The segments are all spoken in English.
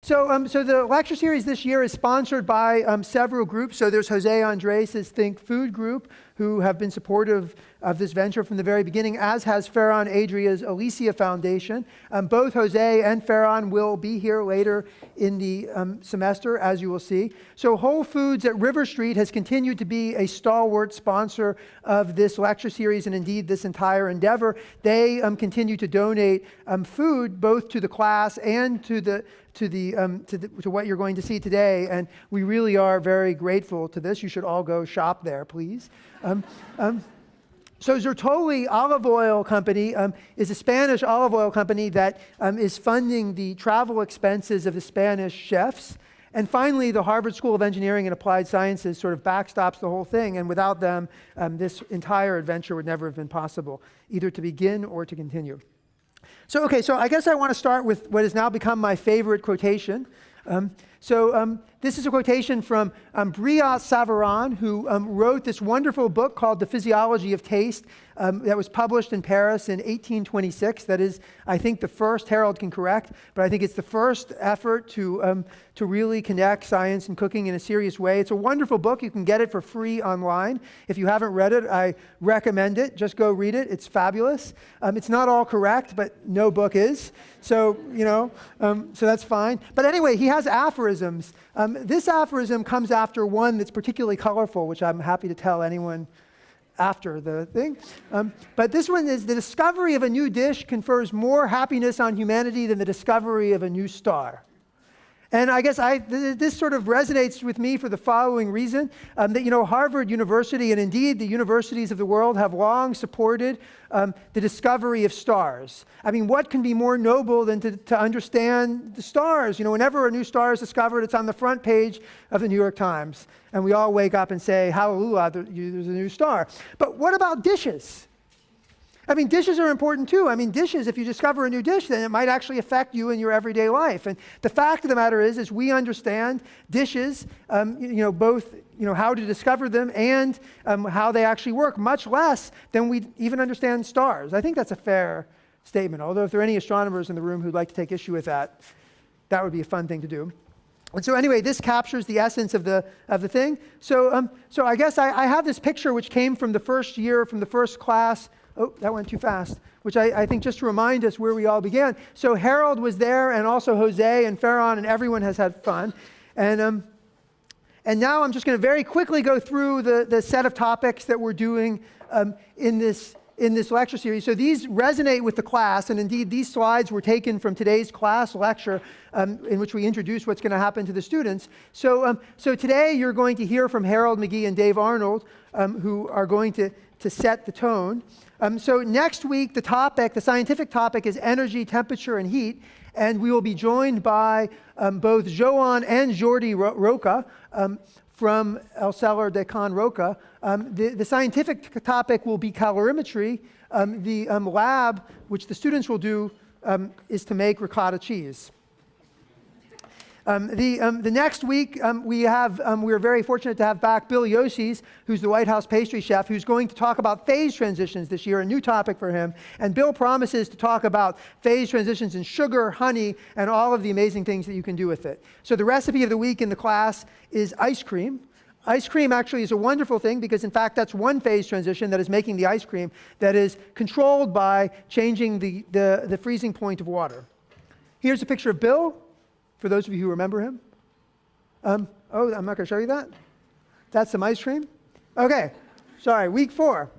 So the lecture series this year is sponsored by several groups. So there's Jose Andres' Think Food group, who have been supportive of this venture from the very beginning, as has Ferran Adrià's Alicia Foundation. Both Jose and Ferran will be here later in the semester, as you will see. So Whole Foods at River Street has continued to be a stalwart sponsor of this lecture series and indeed this entire endeavor. They continue to donate food both to the class and to what you're going to see today, and we really are very grateful to this. You should all go shop there, please. So Zertoli Olive Oil Company is a Spanish olive oil company that is funding the travel expenses of the Spanish chefs. And finally, the Harvard School of Engineering and Applied Sciences sort of backstops the whole thing, and without them, this entire adventure would never have been possible, either to begin or to continue. So I guess I want to start with what has now become my favorite quotation. This is a quotation from Brillat Savarin, who wrote this wonderful book called The Physiology of Taste that was published in Paris in 1826. That is, I think, the first, Harold can correct, but I think it's the first effort to really connect science and cooking in a serious way. It's a wonderful book. You can get it for free online. If you haven't read it, I recommend it. Just go read it. It's fabulous. It's not all correct, but no book is. So that's fine. But anyway, he has aphorisms. This aphorism comes after one that's particularly colorful, which I'm happy to tell anyone after the thing. But this one is: the discovery of a new dish confers more happiness on humanity than the discovery of a new star. And I guess this sort of resonates with me for the following reason, that Harvard University and indeed the universities of the world have long supported the discovery of stars. I mean, what can be more noble than to understand the stars? Whenever a new star is discovered, it's on the front page of the New York Times. And we all wake up and say, hallelujah, there's a new star. But what about dishes? I mean, dishes are important too. I mean, dishes, if you discover a new dish, then it might actually affect you in your everyday life. And the fact of the matter is we understand dishes, both how to discover them and how they actually work, much less than we even understand stars. I think that's a fair statement, although if there are any astronomers in the room who'd like to take issue with that, that would be a fun thing to do. And so anyway, this captures the essence of the thing. So I guess I have this picture which came from the first year, from the first class. Oh, that went too fast, which I think just to remind us where we all began. So Harold was there, and also Jose and Ferran, and everyone has had fun. And now I'm just going to very quickly go through the set of topics that we're doing in this lecture series. So these resonate with the class, and indeed these slides were taken from today's class lecture in which we introduced what's going to happen to the students. So today you're going to hear from Harold, McGee, and Dave Arnold, who are going to set the tone. So next week, the scientific topic is energy, temperature, and heat, and we will be joined by both Joan and Jordi Roca from El Celler de Can Roca. The scientific topic will be calorimetry. The lab, which the students will do, is to make ricotta cheese. The next week, we're very fortunate to have back Bill Yossis, who's the White House pastry chef, who's going to talk about phase transitions this year, a new topic for him. And Bill promises to talk about phase transitions in sugar, honey, and all of the amazing things that you can do with it. So the recipe of the week in the class is ice cream. Ice cream actually is a wonderful thing because, in fact, that's one phase transition that is making the ice cream that is controlled by changing the freezing point of water. Here's a picture of Bill, for those of you who remember him. I'm not going to show you that. That's some ice cream. Okay, sorry, week 4.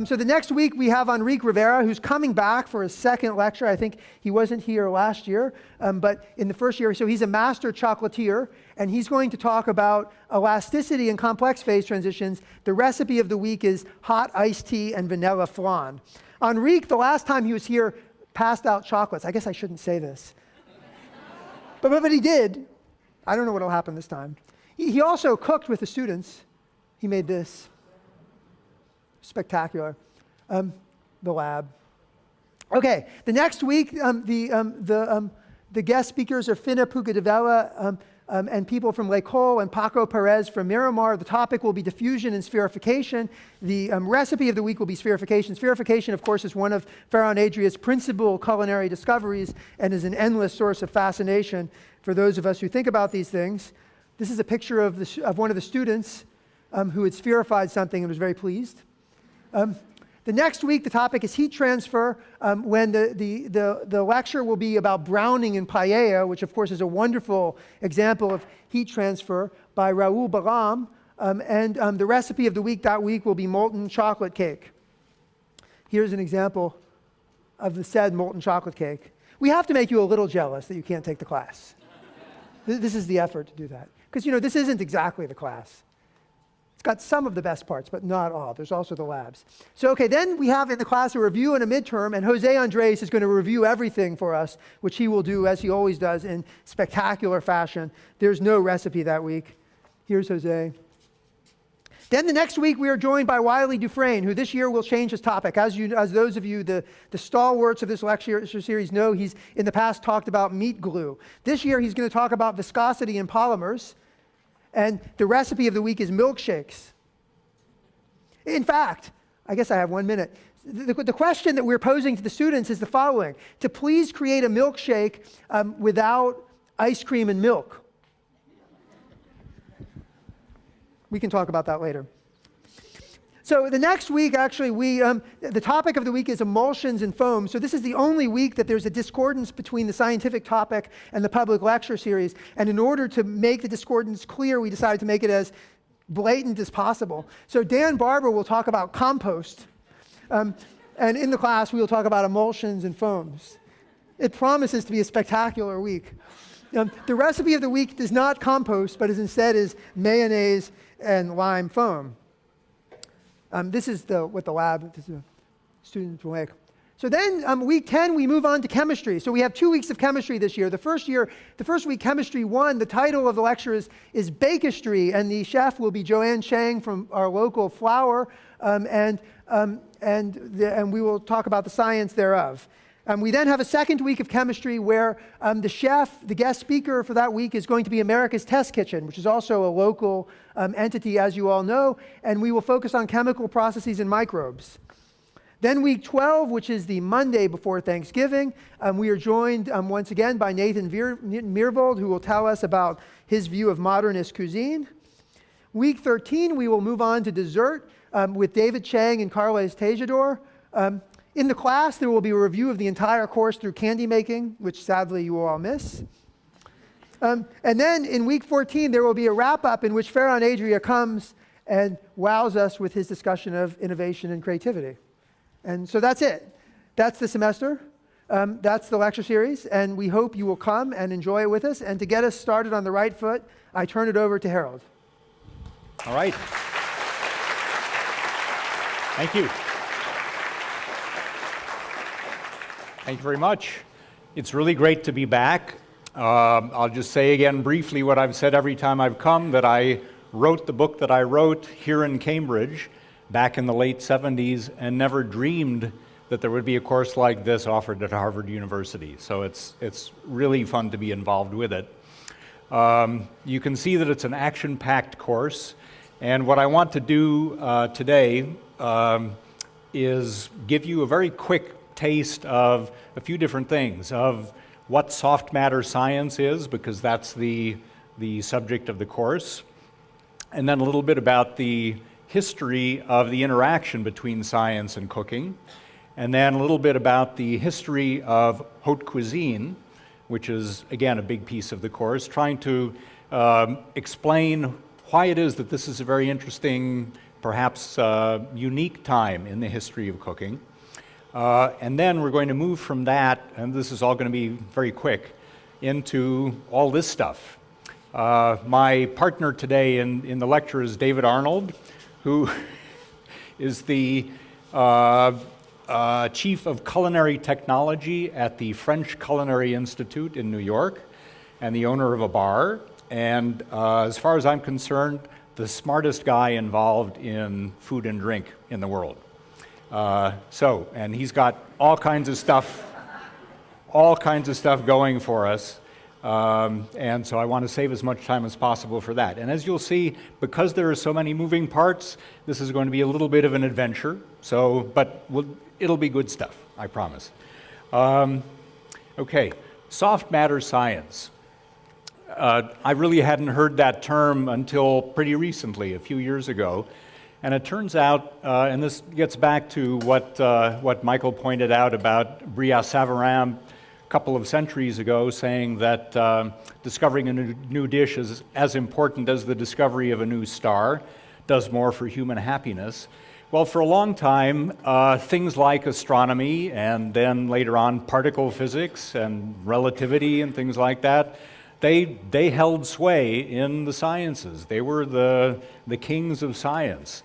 So the next week we have Enrique Rivera, who's coming back for his second lecture. I think he wasn't here last year, but in the first year, so he's a master chocolatier, and he's going to talk about elasticity and complex phase transitions. The recipe of the week is hot iced tea and vanilla flan. Enrique, the last time he was here, passed out chocolates. I guess I shouldn't say this. But he did. I don't know what will happen this time. He also cooked with the students. He made this. Spectacular. The lab. Okay, the next week, the guest speakers are Finna Pucadevella, and people from L'École and Paco Perez from Miramar. The topic will be diffusion and spherification. The recipe of the week will be spherification. Spherification, of course, is one of Ferran Adrià's principal culinary discoveries and is an endless source of fascination for those of us who think about these things. This is a picture of one of the students who had spherified something and was very pleased. The next week, the topic is heat transfer, when the lecture will be about browning in paella, which of course is a wonderful example of heat transfer by Raoul Baram. And the recipe of the week that week will be molten chocolate cake. Here's an example of the said molten chocolate cake. We have to make you a little jealous that you can't take the class. This is the effort to do that. Because, this isn't exactly the class. It's got some of the best parts, but not all. There's also the labs. So, okay, then we have in the class a review and a midterm, and Jose Andres is going to review everything for us, which he will do, as he always does, in spectacular fashion. There's no recipe that week. Here's Jose. Then the next week, we are joined by Wiley Dufresne, who this year will change his topic. As those of you, the stalwarts of this lecture series know, he's in the past talked about meat glue. This year, he's going to talk about viscosity and polymers. And the recipe of the week is milkshakes. In fact, I guess I have 1 minute. The question that we're posing to the students is the following: to please create a milkshake without ice cream and milk. We can talk about that later. So the next week, actually, the topic of the week is emulsions and foams. So this is the only week that there's a discordance between the scientific topic and the public lecture series. And in order to make the discordance clear, we decided to make it as blatant as possible. So Dan Barber will talk about compost. And in the class, we will talk about emulsions and foams. It promises to be a spectacular week. The recipe of the week is not compost, but instead is mayonnaise and lime foam. This is what the lab students will make. So then week 10, we move on to chemistry. So we have 2 weeks of chemistry this year. The first week, chemistry 1, the title of the lecture is Bakistry, and the chef will be Joanne Chang from our local flour, and we will talk about the science thereof. We then have a second week of chemistry where the chef, the guest speaker for that week, is going to be America's Test Kitchen, which is also a local entity, as you all know, and we will focus on chemical processes and microbes. Then week 12, which is the Monday before Thanksgiving, we are joined once again by Nathan Meervold, who will tell us about his view of modernist cuisine. Week 13, we will move on to dessert with David Chang and Carles Tejador. In the class, there will be a review of the entire course through candy making, which sadly you will all miss. And then in week 14, there will be a wrap-up in which Ferran Adrià comes and wows us with his discussion of innovation and creativity. And so that's it. That's the semester. That's the lecture series. And we hope you will come and enjoy it with us. And to get us started on the right foot, I turn it over to Harold. All right. Thank you. Thank you very much. It's really great to be back. I'll just say again briefly what I've said every time I've come, that I wrote the book that I wrote here in Cambridge back in the late 70s and never dreamed that there would be a course like this offered at Harvard University. So it's really fun to be involved with it. You can see that it's an action-packed course, and what I want to do today is give you a very quick taste of a few different things, of what soft matter science is, because that's the subject of the course, and then a little bit about the history of the interaction between science and cooking, and then a little bit about the history of haute cuisine, which is, again, a big piece of the course, trying to explain why it is that this is a very interesting, perhaps unique time in the history of cooking. And then we're going to move from that, and this is all going to be very quick, into all this stuff. My partner today in the lecture is David Arnold, who is the Chief of Culinary Technology at the French Culinary Institute in New York, and the owner of a bar, and as far as I'm concerned, the smartest guy involved in food and drink in the world. And he's got all kinds of stuff going for us. And so I want to save as much time as possible for that. And as you'll see, because there are so many moving parts, this is going to be a little bit of an adventure. But it'll be good stuff, I promise. Okay, soft matter science. I really hadn't heard that term until pretty recently, a few years ago. And it turns out, and this gets back to what Michael pointed out about Brillat-Savarin a couple of centuries ago, saying that discovering a new dish is as important as the discovery of a new star, does more for human happiness. Well, for a long time, things like astronomy and then later on particle physics and relativity and things like that, they held sway in the sciences. They were the kings of science.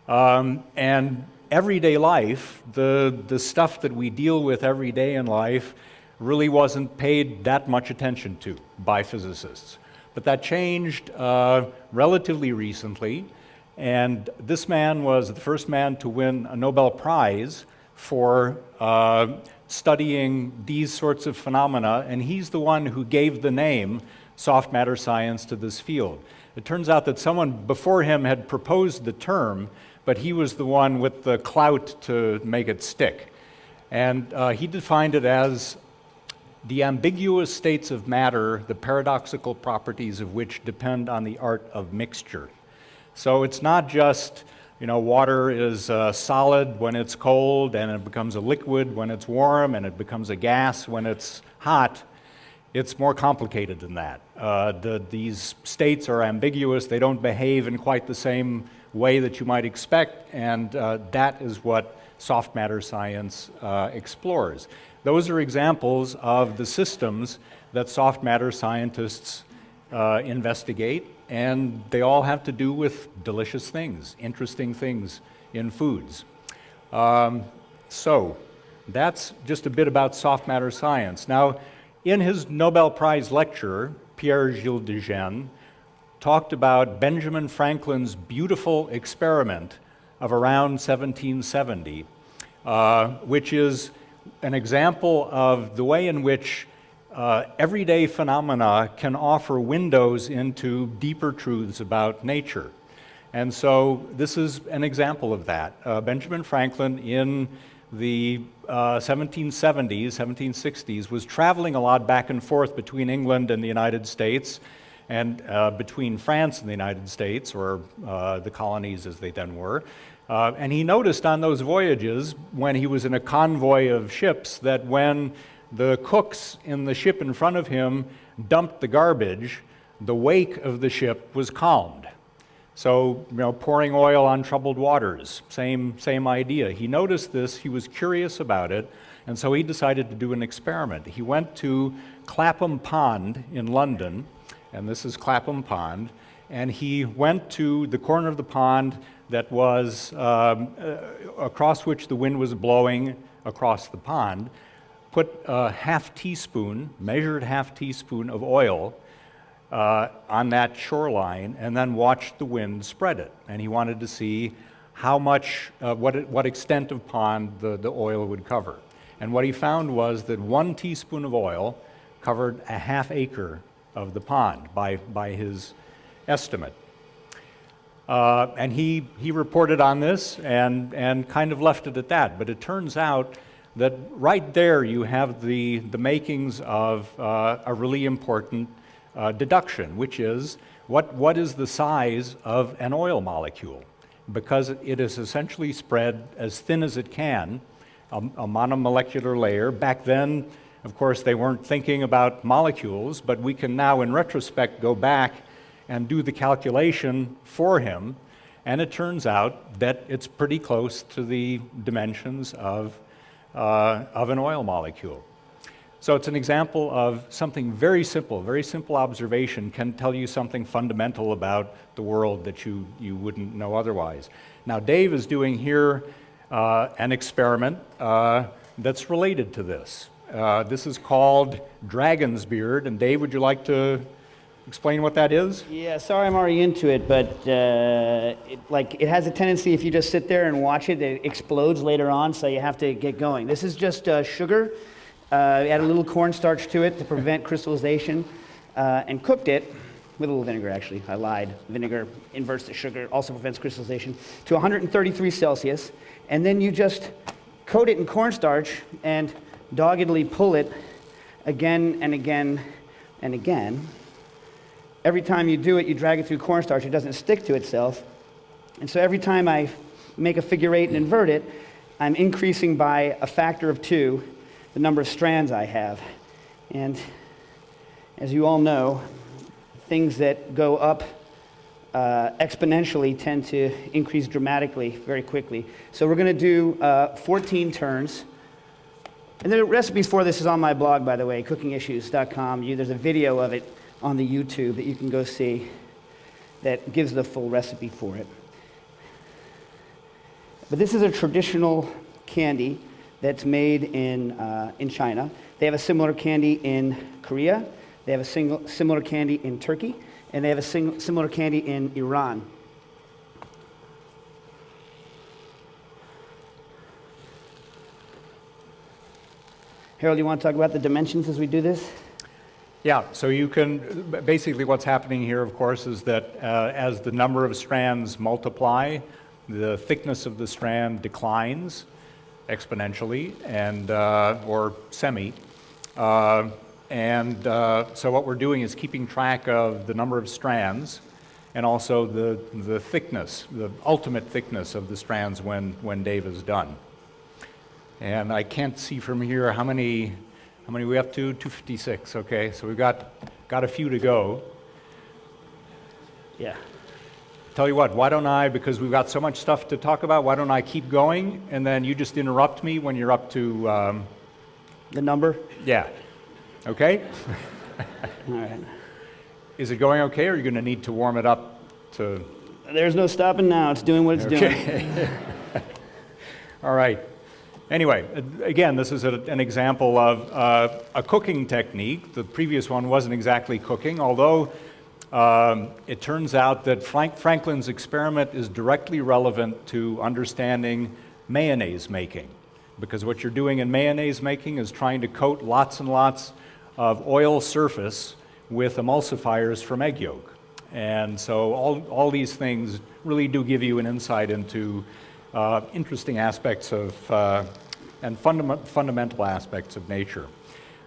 And everyday life, the stuff that we deal with every day in life, really wasn't paid that much attention to by physicists. But that changed relatively recently, and this man was the first man to win a Nobel Prize for studying these sorts of phenomena, and he's the one who gave the name soft matter science to this field. It turns out that someone before him had proposed the term, but he was the one with the clout to make it stick. And he defined it as the ambiguous states of matter, the paradoxical properties of which depend on the art of mixture. So it's not just, water is solid when it's cold, and it becomes a liquid when it's warm, and it becomes a gas when it's hot. It's more complicated than that. These states are ambiguous. They don't behave in quite the same way that you might expect, and that is what soft matter science explores. Those are examples of the systems that soft matter scientists investigate, and they all have to do with delicious things, interesting things in foods. So that's just a bit about soft matter science. Now, in his Nobel Prize lecture, Pierre-Gilles Dijen talked about Benjamin Franklin's beautiful experiment of around 1770, which is an example of the way in which everyday phenomena can offer windows into deeper truths about nature. And so this is an example of that. Benjamin Franklin in the 1770s, 1760s, was traveling a lot back and forth between England and the United States, and between France and the United States, or the colonies as they then were. And he noticed on those voyages, when he was in a convoy of ships, that when the cooks in the ship in front of him dumped the garbage, the wake of the ship was calmed. So, pouring oil on troubled waters, same idea. He noticed this, he was curious about it, and so he decided to do an experiment. He went to Clapham Pond in London, and this is Clapham Pond, and he went to the corner of the pond that was across which the wind was blowing across the pond, put a measured half teaspoon of oil on that shoreline, and then watched the wind spread it. And he wanted to see how much, what extent of pond the oil would cover. And what he found was that 1 teaspoon of oil covered a half acre of the pond by his estimate. And he reported on this and kind of left it at that. But it turns out that right there you have the makings of a really important deduction, which is what is the size of an oil molecule? Because it is essentially spread as thin as it can, a monomolecular layer. Back then, of course, they weren't thinking about molecules, but we can now, in retrospect, go back and do the calculation for him, and it turns out that it's pretty close to the dimensions of an oil molecule. So it's an example of something very simple observation can tell you something fundamental about the world that you wouldn't know otherwise. Now, Dave is doing here an experiment that's related to this. This is called Dragon's Beard, and Dave, would you like to explain what that is? Yeah, sorry I'm already into it, but it has a tendency, if you just sit there and watch it, it explodes later on, so you have to get going. This is just sugar. Add a little cornstarch to it to prevent crystallization. and cooked it with a little vinegar, actually. I lied. Vinegar inverts the sugar, also prevents crystallization, to 133 Celsius. And then you just coat it in cornstarch and doggedly pull it again and again and again. Every time you do it, you drag it through cornstarch. It doesn't stick to itself. And so every time I make a figure eight and invert it, I'm increasing by a factor of 2 the number of strands I have. And as you all know, things that go up exponentially tend to increase dramatically very quickly. So we're going to do 14 turns. And the recipes for this is on my blog, by the way, cookingissues.com. There's a video of it on the YouTube that you can go see that gives the full recipe for it. But this is a traditional candy that's made in China. They have a similar candy in Korea. They have a similar candy in Turkey. And they have a similar candy in Iran. Harold, you want to talk about the dimensions as we do this? Yeah, so you can, basically what's happening here, of course, is that as the number of strands multiply, the thickness of the strand declines exponentially, and or semi. So what we're doing is keeping track of the number of strands and also the thickness, the ultimate thickness of the strands when Dave is done. And I can't see from here how many we up to? 256, okay. So we've got a few to go. Yeah. Tell you what, why don't I, because we've got so much stuff to talk about, why don't I keep going, and then you just interrupt me when you're up to... the number? Yeah. Okay? All right. Is it going okay, or are you going to need to warm it up to... There's no stopping now. It's doing what it's doing. All right. Anyway, again, this is an example of a cooking technique. The previous one wasn't exactly cooking, although it turns out that Franklin's experiment is directly relevant to understanding mayonnaise making, because what you're doing in mayonnaise making is trying to coat lots and lots of oil surface with emulsifiers from egg yolk. And so all these things really do give you an insight into interesting aspects of and fundamental aspects of nature.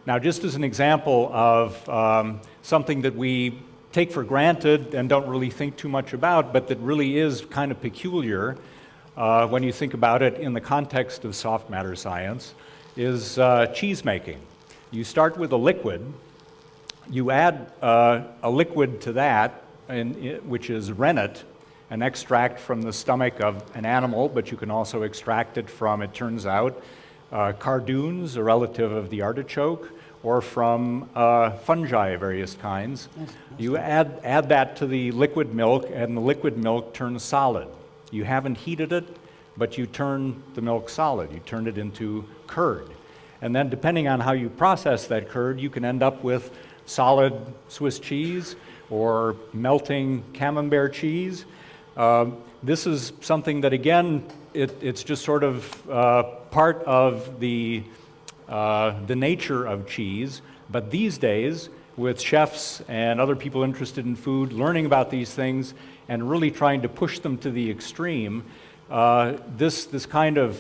Now, just as an example of something that we take for granted and don't really think too much about, but that really is kind of peculiar when you think about it in the context of soft matter science, is cheese making. You start with a liquid, you add a liquid to that, which is rennet, an extract from the stomach of an animal, but you can also extract it from, it turns out, cardoons, a relative of the artichoke, or from fungi of various kinds. You add that to the liquid milk, and the liquid milk turns solid. You haven't heated it, but you turn the milk solid. You turn it into curd. And then depending on how you process that curd, you can end up with solid Swiss cheese or melting camembert cheese. This is something that, again, it's just sort of part of the nature of cheese. But these days, with chefs and other people interested in food, learning about these things and really trying to push them to the extreme, this kind of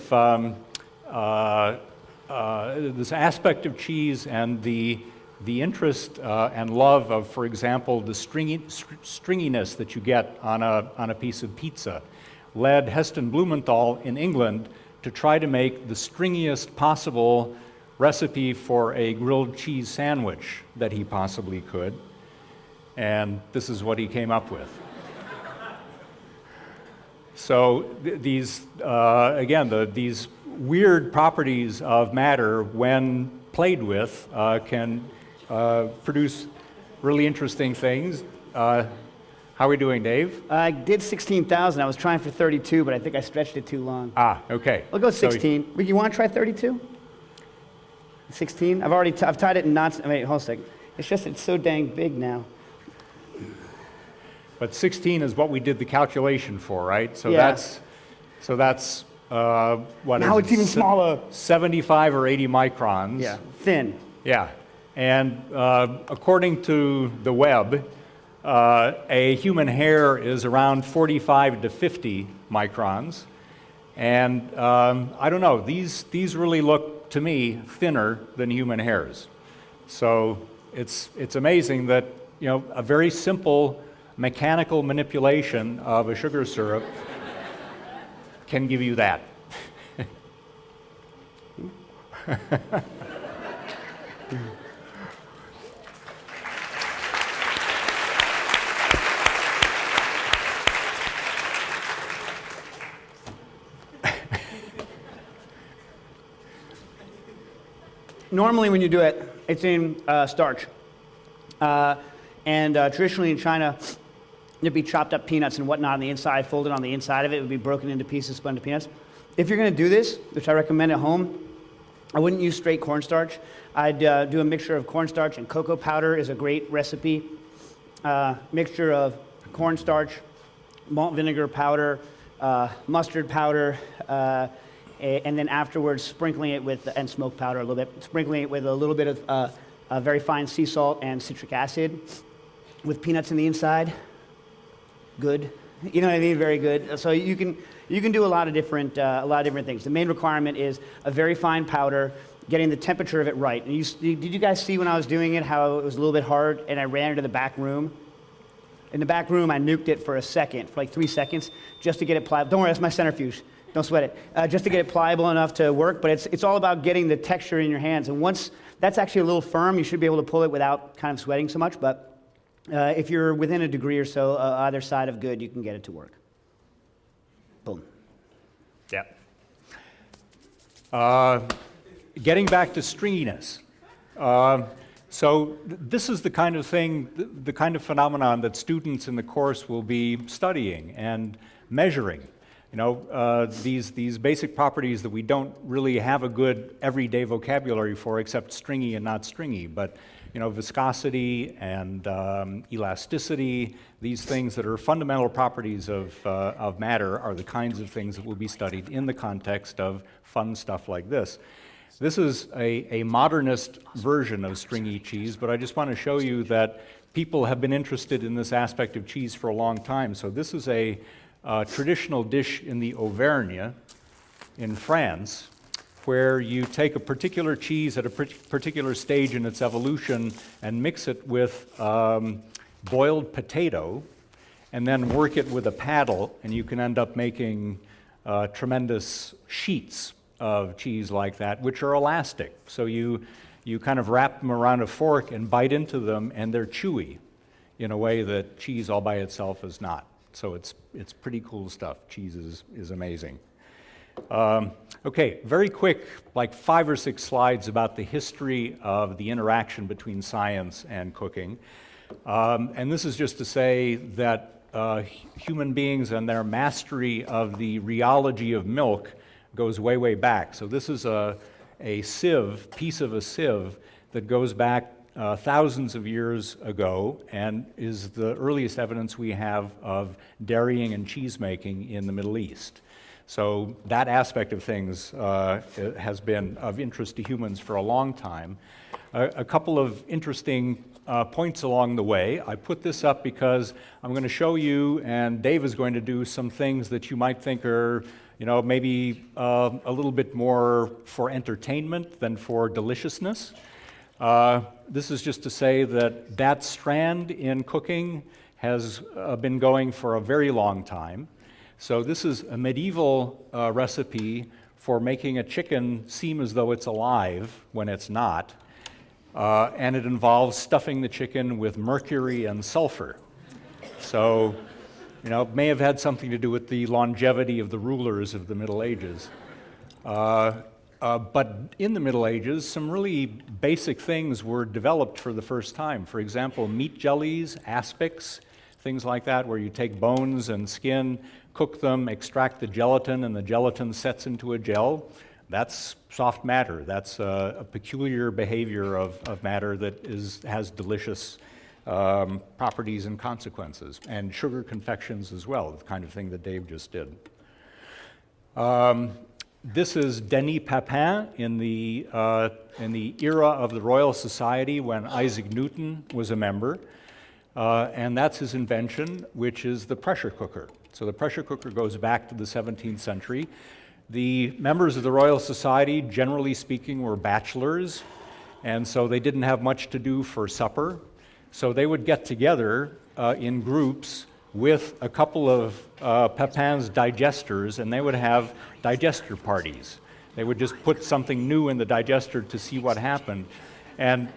this aspect of cheese and the interest and love of, for example, the stringiness that you get on a piece of pizza led Heston Blumenthal in England to try to make the stringiest possible recipe for a grilled cheese sandwich that he possibly could. And this is what he came up with. So these weird properties of matter, when played with, can produce really interesting things. How are we doing, Dave? I did 16,000. I was trying for 32, but I think I stretched it too long. Ah, okay. I'll go 16. You want to try 32? 16? I've tied it in knots. Wait, hold a second. It's just it's so dang big now. But 16 is what we did the calculation for, right? So Yeah. that's what Now is it's even smaller. 75 or 80 microns. Yeah, thin. Yeah. And according to the web, a human hair is around 45 to 50 microns. And I don't know, these really look, to me, thinner than human hairs. So it's amazing that, you know, a very simple mechanical manipulation of a sugar syrup can give you that. Normally when you do it, it's in starch. Traditionally in China, there'd be chopped up peanuts and whatnot on the inside, folded on the inside of it. It would be broken into pieces, spun into peanuts. If you're going to do this, which I recommend at home, I wouldn't use straight cornstarch. I'd do a mixture of cornstarch and cocoa powder is a great recipe. Mixture of cornstarch, malt vinegar powder, mustard powder, and then afterwards sprinkling it with, and smoke powder a little bit, sprinkling it with a little bit of very fine sea salt and citric acid with peanuts in the inside. Good. You know what I mean? Very good. So you can do a lot of different things. The main requirement is a very fine powder, getting the temperature of it right. And did you guys see when I was doing it how it was a little bit hard and I ran into the back room? In the back room, I nuked it for a second, for like 3 seconds, just to get it pliable. Don't worry, that's my centrifuge. Don't sweat it. Just to get it pliable enough to work, but it's all about getting the texture in your hands. And once that's actually a little firm, you should be able to pull it without kind of sweating so much. But if you're within a degree or so either side of good, you can get it to work. Boom. Yeah. Getting back to stringiness. So this is the kind of thing, the kind of phenomenon that students in the course will be studying and measuring. You know, these basic properties that we don't really have a good everyday vocabulary for, except stringy and not stringy. But you know, viscosity and elasticity, these things that are fundamental properties of matter are the kinds of things that will be studied in the context of fun stuff like this. This is a modernist version of stringy cheese, but I just want to show you that people have been interested in this aspect of cheese for a long time. So this is a traditional dish in the Auvergne in France, where you take a particular cheese at a particular stage in its evolution and mix it with boiled potato, and then work it with a paddle, and you can end up making tremendous sheets of cheese like that, which are elastic. So you kind of wrap them around a fork and bite into them, and they're chewy in a way that cheese all by itself is not. So it's pretty cool stuff. Cheese is amazing. Okay, very quick, like 5 or 6 slides about the history of the interaction between science and cooking. And this is just to say that human beings and their mastery of the rheology of milk goes way, way back. So this is a sieve, piece of a sieve that goes back thousands of years ago and is the earliest evidence we have of dairying and cheese making in the Middle East. So that aspect of things has been of interest to humans for a long time. A couple of interesting points along the way. I put this up because I'm going to show you, and Dave is going to do some things that you might think are, you know, maybe a little bit more for entertainment than for deliciousness. This is just to say that that strand in cooking has been going for a very long time. So this is a medieval recipe for making a chicken seem as though it's alive when it's not. And it involves stuffing the chicken with mercury and sulfur. So, you know, it may have had something to do with the longevity of the rulers of the Middle Ages. But in the Middle Ages, some really basic things were developed for the first time. For example, meat jellies, aspics, things like that, where you take bones and skin, cook them, extract the gelatin, and the gelatin sets into a gel. That's soft matter. That's a peculiar behavior of matter that has delicious properties and consequences. And sugar confections as well, the kind of thing that Dave just did. This is Denis Papin in the era of the Royal Society when Isaac Newton was a member. And that's his invention, which is the pressure cooker. So the pressure cooker goes back to the 17th century. The members of the Royal Society, generally speaking, were bachelors, and so they didn't have much to do for supper. So they would get together in groups with a couple of Papin's digesters, and they would have digester parties. They would just put something new in the digester to see what happened. And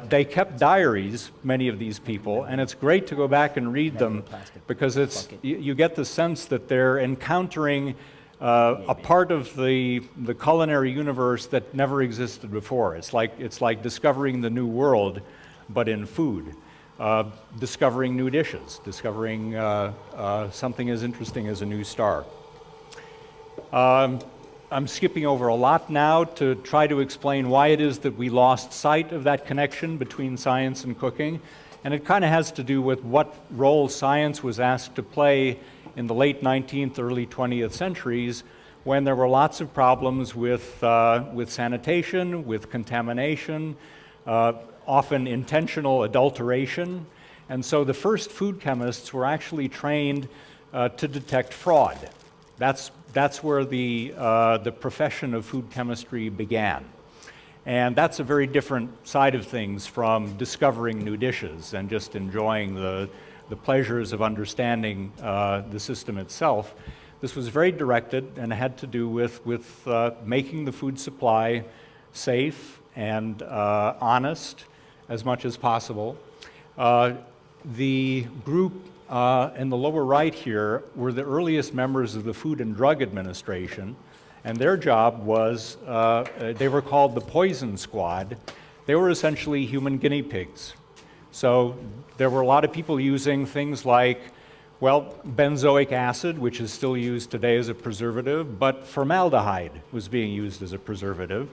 they kept diaries, many of these people, and it's great to go back and read them because you get the sense that they're encountering a part of the culinary universe that never existed before. It's like discovering the new world, but in food. Discovering new dishes, discovering something as interesting as a new star. I'm skipping over a lot now to try to explain why it is that we lost sight of that connection between science and cooking. And it kind of has to do with what role science was asked to play in the late 19th, early 20th centuries when there were lots of problems with sanitation, with contamination, often intentional adulteration. And so the first food chemists were actually trained to detect fraud. That's where the profession of food chemistry began. And that's a very different side of things from discovering new dishes and just enjoying the pleasures of understanding the system itself. This was very directed and had to do with making the food supply safe and honest as much as possible. The group in the lower right here were the earliest members of the Food and Drug Administration, and their job was, they were called the Poison Squad. They were essentially human guinea pigs. So there were a lot of people using things like, well, benzoic acid, which is still used today as a preservative, but formaldehyde was being used as a preservative.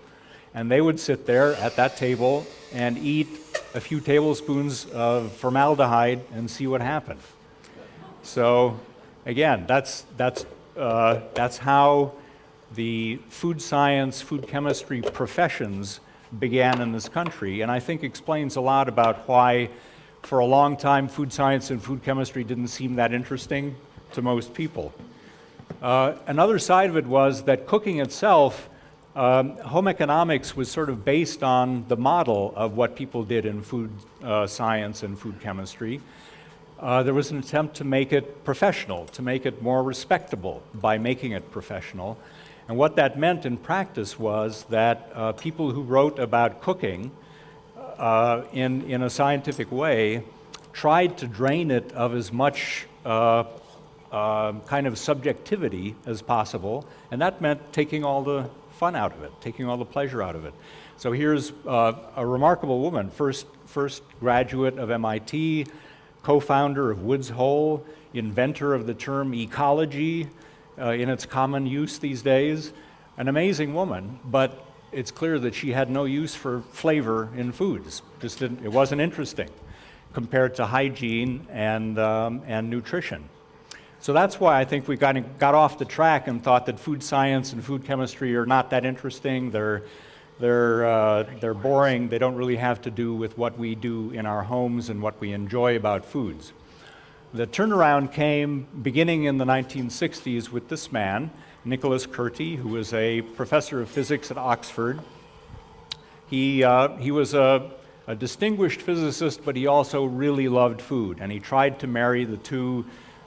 And they would sit there at that table and eat a few tablespoons of formaldehyde and see what happened. So again, that's how the food science, food chemistry professions began in this country, and I think explains a lot about why for a long time food science and food chemistry didn't seem that interesting to most people. Another side of it was that cooking itself, home economics was sort of based on the model of what people did in food science and food chemistry. There was an attempt to make it professional, to make it more respectable by making it professional. And what that meant in practice was that people who wrote about cooking in a scientific way tried to drain it of as much kind of subjectivity as possible, and that meant taking all the fun out of it, taking all the pleasure out of it. So here's a remarkable woman, first graduate of MIT, co-founder of Woods Hole, inventor of the term ecology in its common use these days. An amazing woman, but it's clear that she had no use for flavor in foods. It wasn't interesting compared to hygiene and nutrition. So that's why I think we got off the track and thought that food science and food chemistry are not that interesting. They're boring. They don't really have to do with what we do in our homes and what we enjoy about foods. The turnaround came beginning in the 1960s with this man, Nicholas Curti, who was a professor of physics at Oxford. He was a distinguished physicist, but he also really loved food, and he tried to marry the two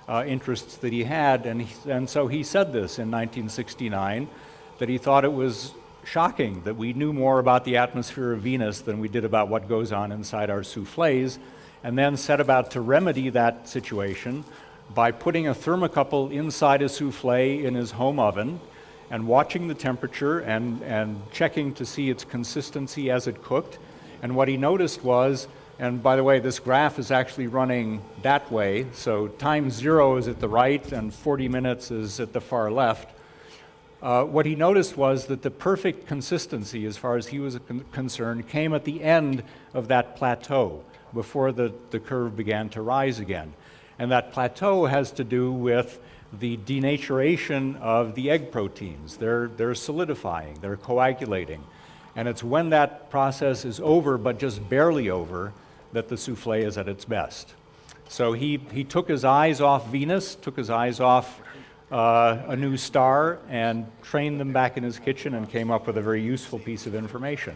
interests that he had, and so he said this in 1969, that he thought it was shocking that we knew more about the atmosphere of Venus than we did about what goes on inside our soufflés, and then set about to remedy that situation by putting a thermocouple inside a soufflé in his home oven and watching the temperature and checking to see its consistency as it cooked. And what he noticed was, and by the way, this graph is actually running that way, so time 0 is at the right and 40 minutes is at the far left. What he noticed was that the perfect consistency, as far as he was concerned, came at the end of that plateau, before the curve began to rise again. And that plateau has to do with the denaturation of the egg proteins. They're solidifying, they're coagulating. And it's when that process is over, but just barely over, that the souffle is at its best. So he took his eyes off Venus, took his eyes off a new star, and trained them back in his kitchen and came up with a very useful piece of information.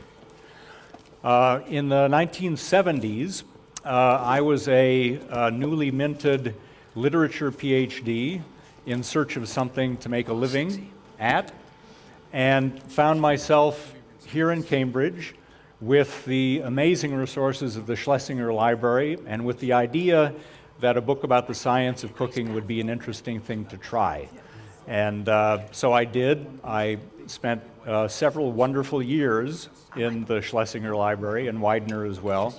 In the 1970s, I was a newly minted literature PhD in search of something to make a living at, and found myself here in Cambridge with the amazing resources of the Schlesinger Library and with the idea that a book about the science of cooking would be an interesting thing to try. And so I did. I spent several wonderful years in the Schlesinger Library and Widener as well,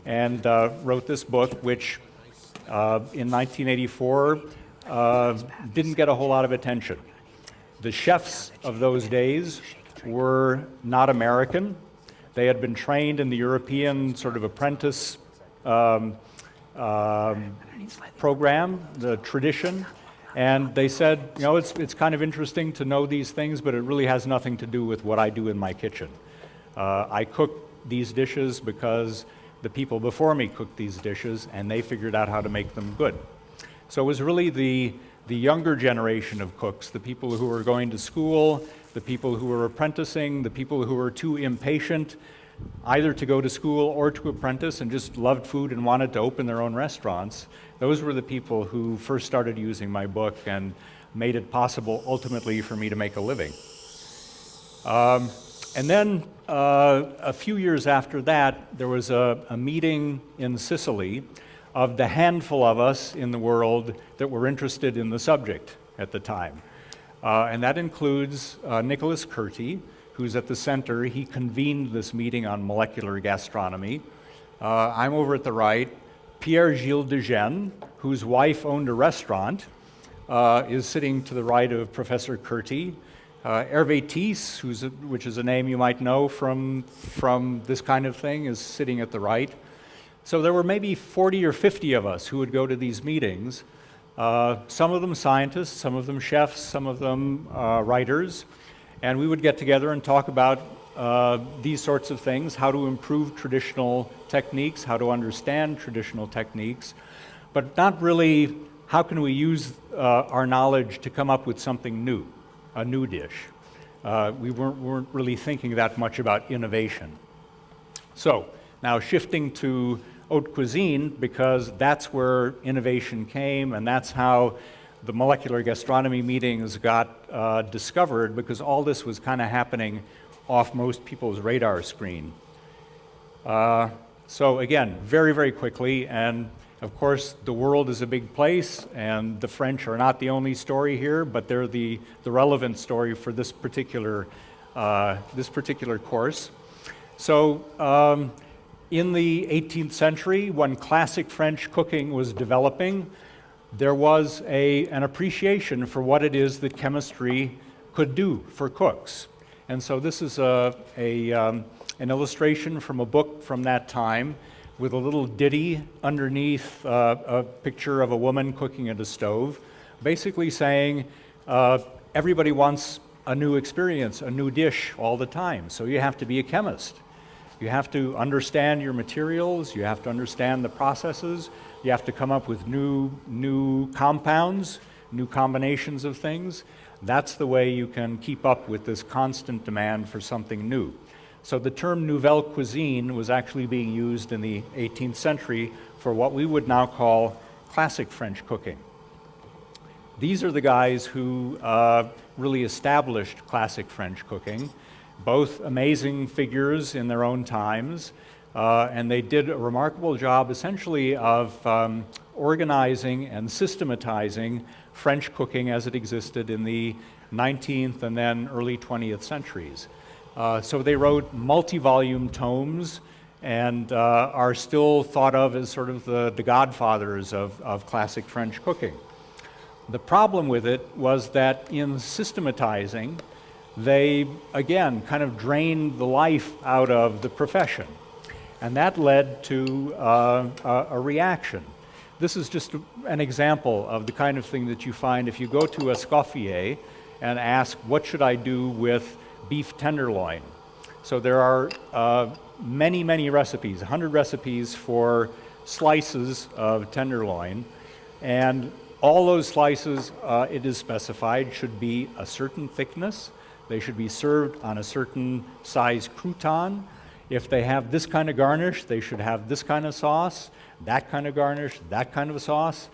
and wrote this book, which in 1984 didn't get a whole lot of attention. The chefs of those days were not American. They had been trained in the European sort of apprentice program, the tradition, and they said, you know, it's kind of interesting to know these things, but it really has nothing to do with what I do in my kitchen. I cook these dishes because the people before me cooked these dishes, and they figured out how to make them good. So it was really the younger generation of cooks, the people who were going to school, the people who were apprenticing, the people who were too impatient either to go to school or to apprentice and just loved food and wanted to open their own restaurants. Those were the people who first started using my book and made it possible ultimately for me to make a living. And then a few years after that, there was a meeting in Sicily of the handful of us in the world that were interested in the subject at the time. And that includes Nicholas Curti, who's at the center. He convened this meeting on molecular gastronomy. I'm over at the right. Pierre-Gilles Degenne, whose wife owned a restaurant, is sitting to the right of Professor Curti. Hervé Tisse, which is a name you might know from this kind of thing, is sitting at the right. So there were maybe 40 or 50 of us who would go to these meetings, some of them scientists, some of them chefs, some of them writers, and we would get together and talk about these sorts of things, how to improve traditional techniques, how to understand traditional techniques, but not really how can we use our knowledge to come up with something new, a new dish. We weren't really thinking that much about innovation. So now shifting to haute cuisine, because that's where innovation came, and that's how the molecular gastronomy meetings got discovered, because all this was kind of happening off most people's radar screen. So again, very, very quickly, and of course the world is a big place, and the French are not the only story here, but they're the relevant story for this particular course. So in the 18th century, when classic French cooking was developing, there was an appreciation for what it is that chemistry could do for cooks. And so this is an illustration from a book from that time with a little ditty underneath a picture of a woman cooking at a stove, basically saying everybody wants a new experience, a new dish all the time, so you have to be a chemist. You have to understand your materials, you have to understand the processes, you have to come up with new compounds, new combinations of things. That's the way you can keep up with this constant demand for something new. So the term nouvelle cuisine was actually being used in the 18th century for what we would now call classic French cooking. These are the guys who really established classic French cooking, both amazing figures in their own times, and they did a remarkable job essentially of organizing and systematizing French cooking as it existed in the 19th and then early 20th centuries. So they wrote multi-volume tomes and are still thought of as sort of the godfathers of classic French cooking. The problem with it was that in systematizing, they, again, kind of drained the life out of the profession. And that led to a reaction. this is just an example of the kind of thing that you find if you go to a Escoffier and ask, what should I do with beef tenderloin? So there are many, many recipes, 100 recipes for slices of tenderloin, and all those slices, it is specified, should be a certain thickness. They should be served on a certain size crouton. If they have this kind of garnish, they should have this kind of sauce, that kind of garnish, that kind of sauce,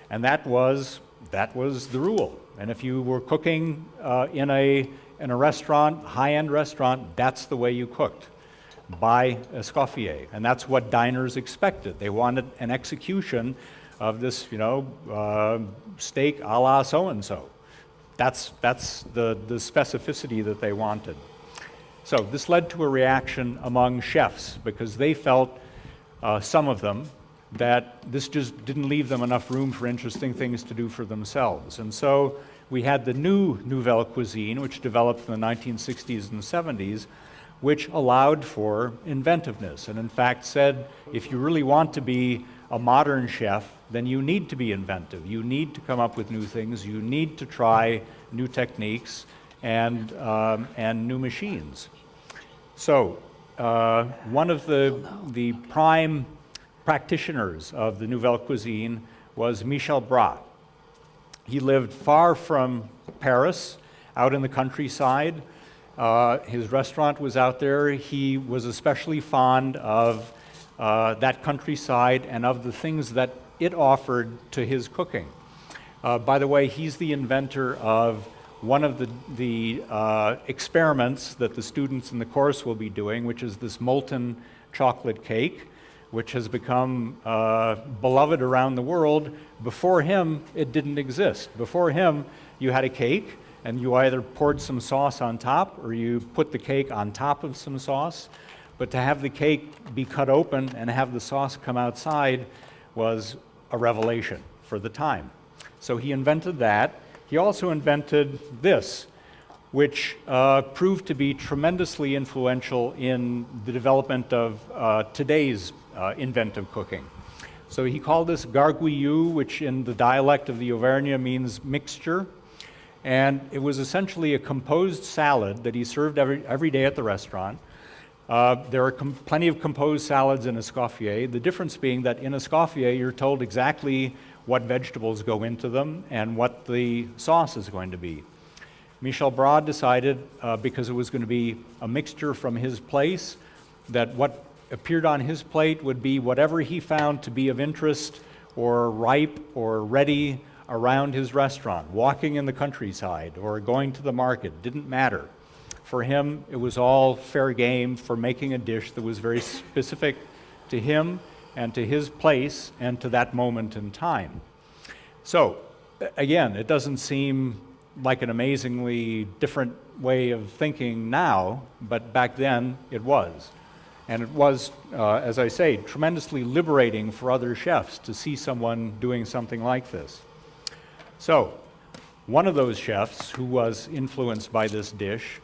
and that was the rule. And if you were cooking in a restaurant, high-end restaurant, that's the way you cooked, by Escoffier. And that's what diners expected. They wanted an execution of this, steak a la so-and-so. That's the specificity that they wanted. So this led to a reaction among chefs because they felt, some of them, that this just didn't leave them enough room for interesting things to do for themselves. And so we had the new nouvelle cuisine, which developed in the 1960s and 70s, which allowed for inventiveness, and in fact said, if you really want to be a modern chef, then you need to be inventive. You need to come up with new things. You need to try new techniques and new machines. So one of the prime practitioners of the nouvelle cuisine was Michel Bras. He lived far from Paris, out in the countryside. His restaurant was out there. He was especially fond of that countryside and of the things that it offered to his cooking. By the way, he's the inventor of one of the experiments that the students in the course will be doing, which is this molten chocolate cake, which has become beloved around the world. Before him, it didn't exist. Before him, you had a cake, and you either poured some sauce on top, or you put the cake on top of some sauce. But to have the cake be cut open and have the sauce come outside was a revelation for the time. So he invented that. He also invented this, which proved to be tremendously influential in the development of today's inventive cooking. So he called this gargouilloux, which in the dialect of the Auvergne means mixture. And it was essentially a composed salad that he served every day at the restaurant. There are plenty of composed salads in Escoffier, the difference being that in Escoffier you're told exactly what vegetables go into them and what the sauce is going to be. Michel Bras decided, because it was going to be a mixture from his place, that what appeared on his plate would be whatever he found to be of interest or ripe or ready around his restaurant, walking in the countryside or going to the market, didn't matter. For him, it was all fair game for making a dish that was very specific to him and to his place and to that moment in time. So, again, it doesn't seem like an amazingly different way of thinking now, but back then it was. And it was, as I say, tremendously liberating for other chefs to see someone doing something like this. So, one of those chefs who was influenced by this dish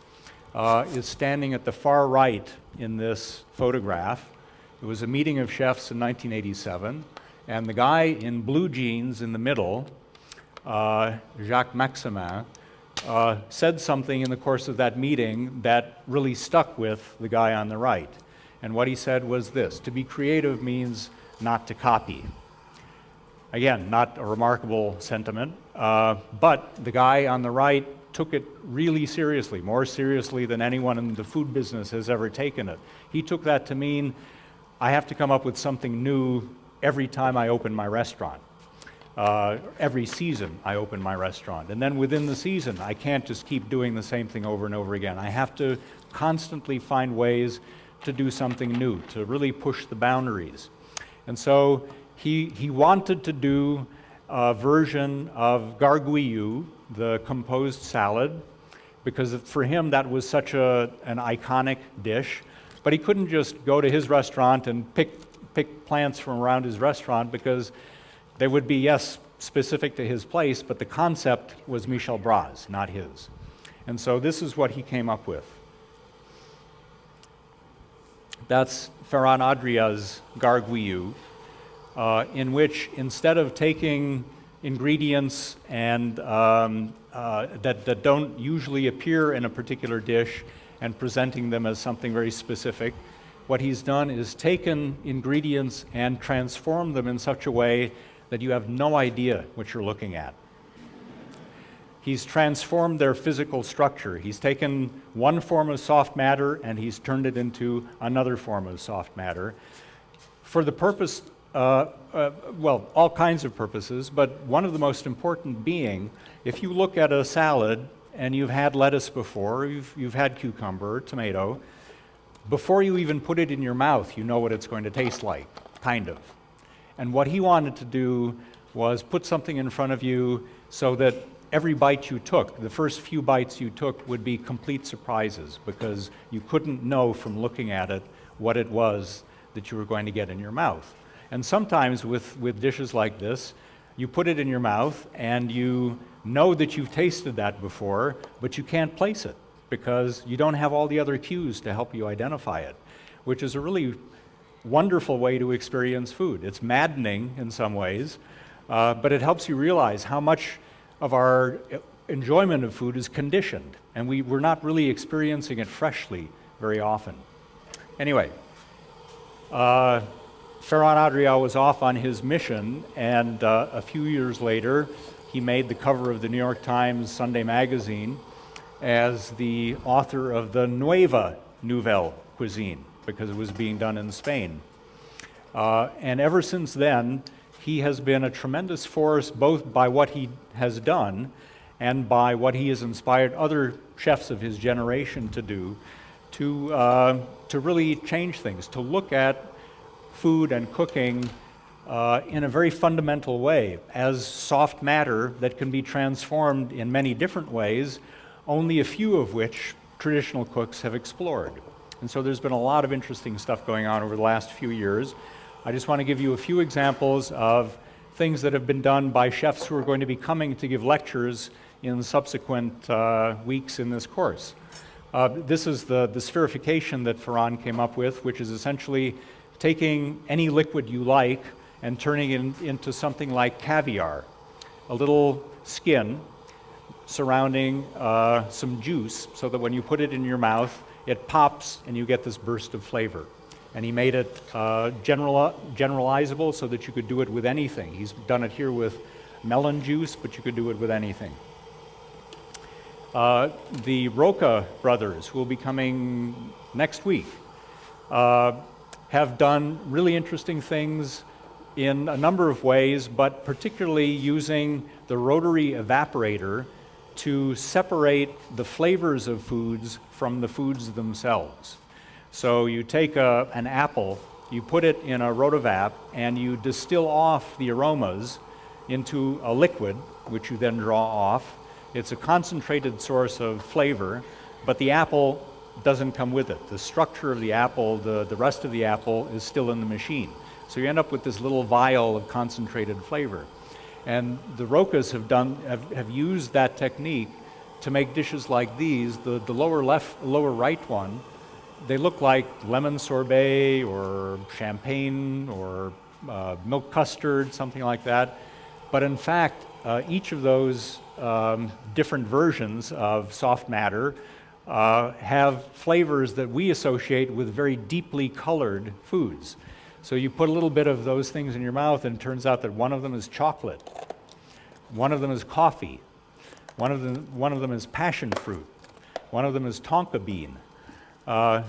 is standing at the far right in this photograph. It was a meeting of chefs in 1987, and the guy in blue jeans in the middle, Jacques Maximin, said something in the course of that meeting that really stuck with the guy on the right. And what he said was this: to be creative means not to copy. Again, not a remarkable sentiment, but the guy on the right took it really seriously, more seriously than anyone in the food business has ever taken it. He took that to mean, I have to come up with something new every time I open my restaurant. Every season I open my restaurant. And then within the season, I can't just keep doing the same thing over and over again. I have to constantly find ways to do something new, to really push the boundaries. And so he wanted to do a version of gargouilloux, the composed salad, because for him that was such an iconic dish. But he couldn't just go to his restaurant and pick plants from around his restaurant, because they would be, yes, specific to his place, but the concept was Michel Bras, not his. And so this is what he came up with. That's Ferran Adrià's gargouilloux. in which instead of taking ingredients and that don't usually appear in a particular dish and presenting them as something very specific, what he's done is taken ingredients and transformed them in such a way that you have no idea what you're looking at. He's transformed their physical structure. He's taken one form of soft matter and he's turned it into another form of soft matter for the purpose, well, all kinds of purposes, but one of the most important being, if you look at a salad and you've had lettuce before, you've had cucumber, tomato, before you even put it in your mouth, you know what it's going to taste like, kind of. And what he wanted to do was put something in front of you so that every bite you took, the first few bites you took, would be complete surprises because you couldn't know from looking at it what it was that you were going to get in your mouth. And sometimes with dishes like this, you put it in your mouth and you know that you've tasted that before, but you can't place it because you don't have all the other cues to help you identify it, which is a really wonderful way to experience food. It's maddening in some ways, but it helps you realize how much of our enjoyment of food is conditioned, and we're not really experiencing it freshly very often. Anyway, Ferran Adrià was off on his mission, and a few years later, he made the cover of the New York Times Sunday magazine as the author of the Nueva nouvelle cuisine, because it was being done in Spain. And ever since then, he has been a tremendous force both by what he has done and by what he has inspired other chefs of his generation to do to really change things, to look at food and cooking in a very fundamental way as soft matter that can be transformed in many different ways, only a few of which traditional cooks have explored. And so there's been a lot of interesting stuff going on over the last few years. I just want to give you a few examples of things that have been done by chefs who are going to be coming to give lectures in subsequent weeks in this course. This is the spherification that Ferran came up with, which is essentially taking any liquid you like and turning it into something like caviar, a little skin surrounding some juice so that when you put it in your mouth, it pops and you get this burst of flavor. And he made it generalizable so that you could do it with anything. He's done it here with melon juice, but you could do it with anything. The Roca brothers, who will be coming next week, have done really interesting things in a number of ways, but particularly using the rotary evaporator to separate the flavors of foods from the foods themselves. So you take an apple, you put it in a rotovap, and you distill off the aromas into a liquid, which you then draw off. It's a concentrated source of flavor, but the apple doesn't come with it. The structure of the apple, the rest of the apple is still in the machine. So you end up with this little vial of concentrated flavor. And the Rocas have used that technique to make dishes like these. The lower right one, they look like lemon sorbet or champagne or milk custard, something like that. But in fact, each of those different versions of soft matter have flavors that we associate with very deeply colored foods. So you put a little bit of those things in your mouth, and it turns out that one of them is chocolate, one of them is coffee, one of them is passion fruit, one of them is tonka bean.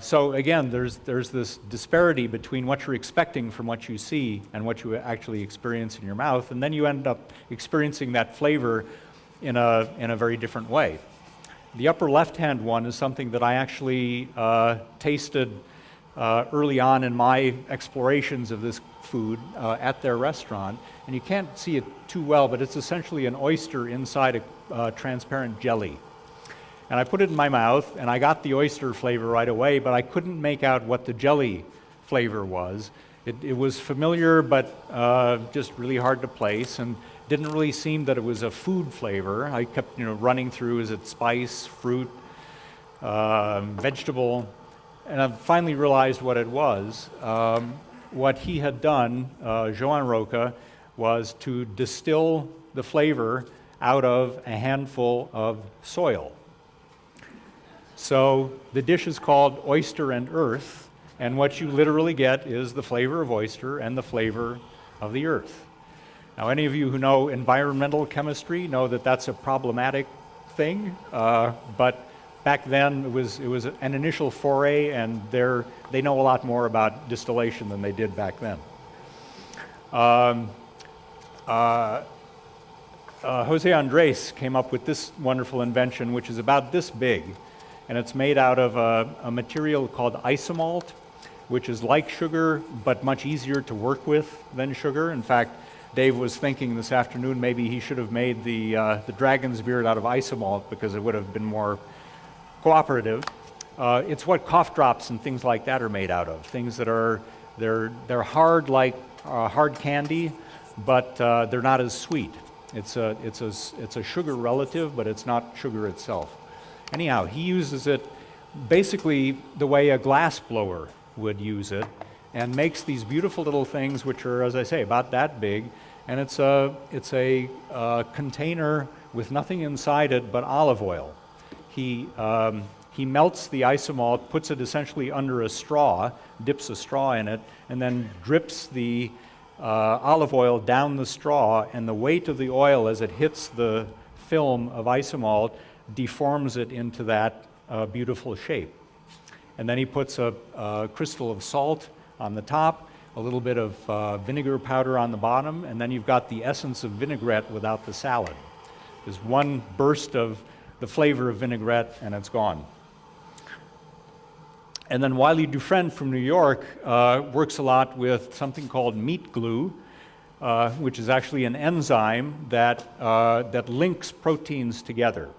So again, there's this disparity between what you're expecting from what you see and what you actually experience in your mouth, and then you end up experiencing that flavor in a very different way. The upper left-hand one is something that I actually tasted early on in my explorations of this food at their restaurant, and you can't see it too well, but it's essentially an oyster inside a transparent jelly. And I put it in my mouth, and I got the oyster flavor right away, but I couldn't make out what the jelly flavor was. It was familiar, but just really hard to place, and didn't really seem that it was a food flavor. I kept running through, is it spice, fruit, vegetable? And I finally realized what it was. what he had done, Joan Roca, was to distill the flavor out of a handful of soil. So the dish is called oyster and earth, and what you literally get is the flavor of oyster and the flavor of the earth. Now, any of you who know environmental chemistry know that that's a problematic thing, but back then it was an initial foray, and they know a lot more about distillation than they did back then. Jose Andres came up with this wonderful invention, which is about this big, and it's made out of a material called isomalt, which is like sugar but much easier to work with than sugar. In fact, Dave was thinking this afternoon maybe he should have made the dragon's beard out of isomalt because it would have been more cooperative. It's what cough drops and things like that are made out of. Things that they're hard like hard candy, but they're not as sweet. It's a sugar relative, but it's not sugar itself. Anyhow, he uses it basically the way a glass blower would use it, and makes these beautiful little things which are, as I say, about that big, and it's a container with nothing inside it but olive oil. He melts the isomalt, puts it essentially under a straw, dips a straw in it, and then drips the olive oil down the straw, and the weight of the oil as it hits the film of isomalt deforms it into that beautiful shape. And then he puts a crystal of salt on the top, a little bit of vinegar powder on the bottom, and then you've got the essence of vinaigrette without the salad. There's one burst of the flavor of vinaigrette, and it's gone. And then Wiley Dufresne from New York works a lot with something called meat glue, which is actually an enzyme that links proteins together,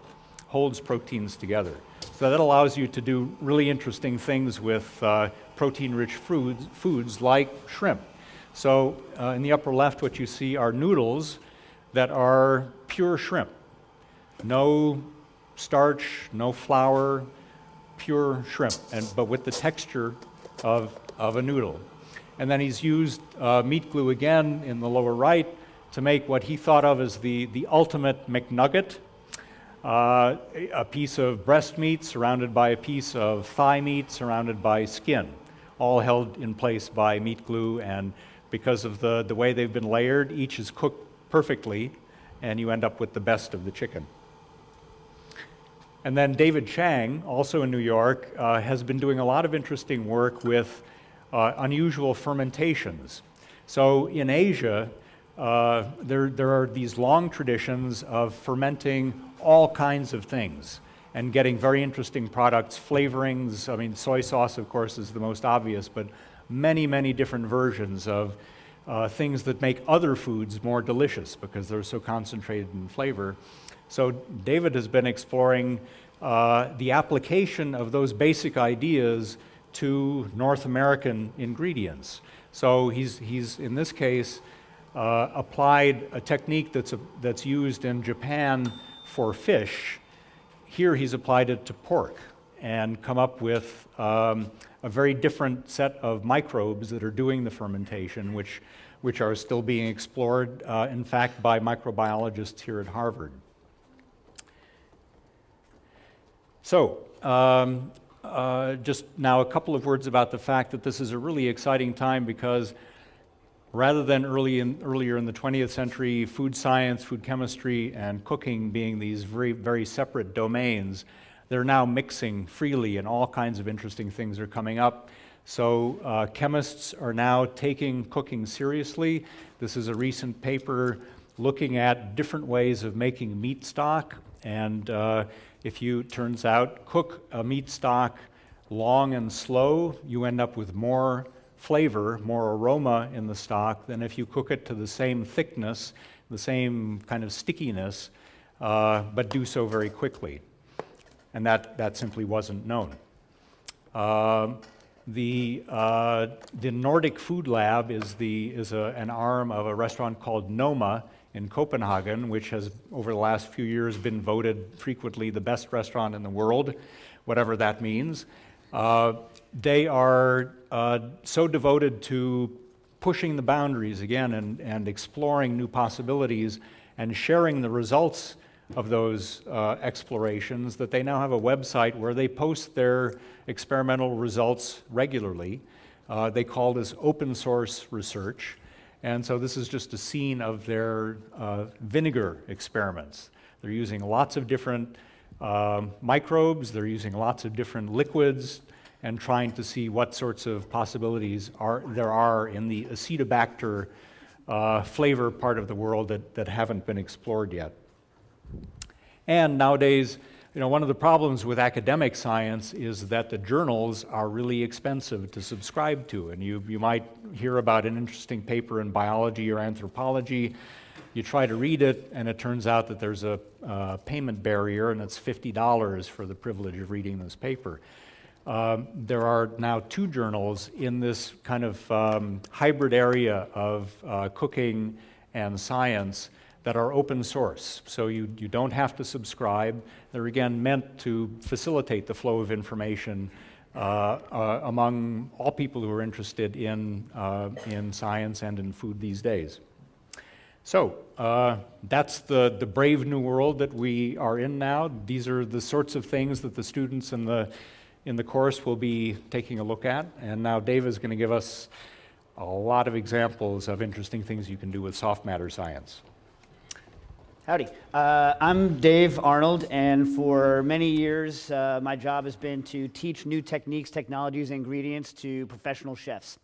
holds proteins together. So that allows you to do really interesting things with protein-rich foods like shrimp. So in the upper left, what you see are noodles that are pure shrimp. No starch, no flour, pure shrimp, but with the texture of a noodle. And then he's used meat glue again in the lower right to make what he thought of as the ultimate McNugget. A piece of breast meat surrounded by a piece of thigh meat surrounded by skin, all held in place by meat glue, and because of the way they've been layered, each is cooked perfectly, and you end up with the best of the chicken. And then David Chang, also in New York, has been doing a lot of interesting work with unusual fermentations. So in Asia, there are these long traditions of fermenting all kinds of things and getting very interesting products, flavorings. I mean, soy sauce, of course, is the most obvious, but many, many different versions of things that make other foods more delicious because they're so concentrated in flavor. So David has been exploring the application of those basic ideas to North American ingredients. So he's in this case, applied a technique that's used in Japan for fish. Here he's applied it to pork and come up with a very different set of microbes that are doing the fermentation, which are still being explored, in fact, by microbiologists here at Harvard. So, just now a couple of words about the fact that this is a really exciting time because rather than earlier in the 20th century, food science, food chemistry, and cooking being these very, very separate domains, they're now mixing freely and all kinds of interesting things are coming up. So chemists are now taking cooking seriously. This is a recent paper looking at different ways of making meat stock, and if you, turns out, cook a meat stock long and slow, you end up with more flavor, more aroma in the stock than if you cook it to the same thickness, the same kind of stickiness, but do so very quickly. And that simply wasn't known. The Nordic Food Lab is an arm of a restaurant called Noma in Copenhagen, which has, over the last few years, been voted frequently the best restaurant in the world, whatever that means. They are so devoted to pushing the boundaries again and exploring new possibilities and sharing the results of those explorations that they now have a website where they post their experimental results regularly. They call this open source research. And so this is just a scene of their vinegar experiments. They're using lots of different microbes, they're using lots of different liquids, and trying to see what sorts of possibilities there are in the acetobacter flavor part of the world that haven't been explored yet. And nowadays, one of the problems with academic science is that the journals are really expensive to subscribe to. And you might hear about an interesting paper in biology or anthropology. You try to read it, and it turns out that there's a payment barrier, and it's $50 for the privilege of reading this paper. There are now 2 journals in this kind of hybrid area of cooking and science that are open source. So you don't have to subscribe. They're again meant to facilitate the flow of information among all people who are interested in science and in food these days. So that's the brave new world that we are in now. These are the sorts of things that the students in the course will be taking a look at. And now Dave is going to give us a lot of examples of interesting things you can do with soft matter science. Howdy. I'm Dave Arnold, and for many years, my job has been to teach new techniques, technologies, and ingredients to professional chefs.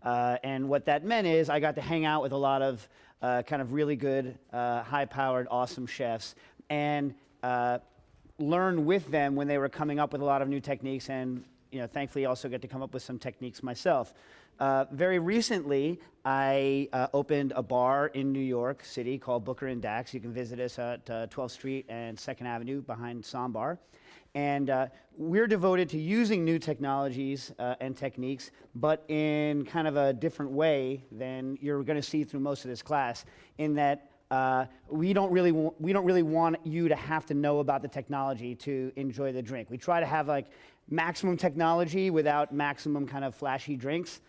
And what that meant is I got to hang out with a lot of kind of really good, high-powered, awesome chefs, and learn with them when they were coming up with a lot of new techniques, and thankfully also get to come up with some techniques myself. Very recently, I opened a bar in New York City called Booker and Dax. You can visit us at 12th Street and 2nd Avenue behind Sambar. And we're devoted to using new technologies and techniques, but in kind of a different way than you're going to see through most of this class, in that we don't really want you to have to know about the technology to enjoy the drink. We try to have like maximum technology without maximum kind of flashy drinks.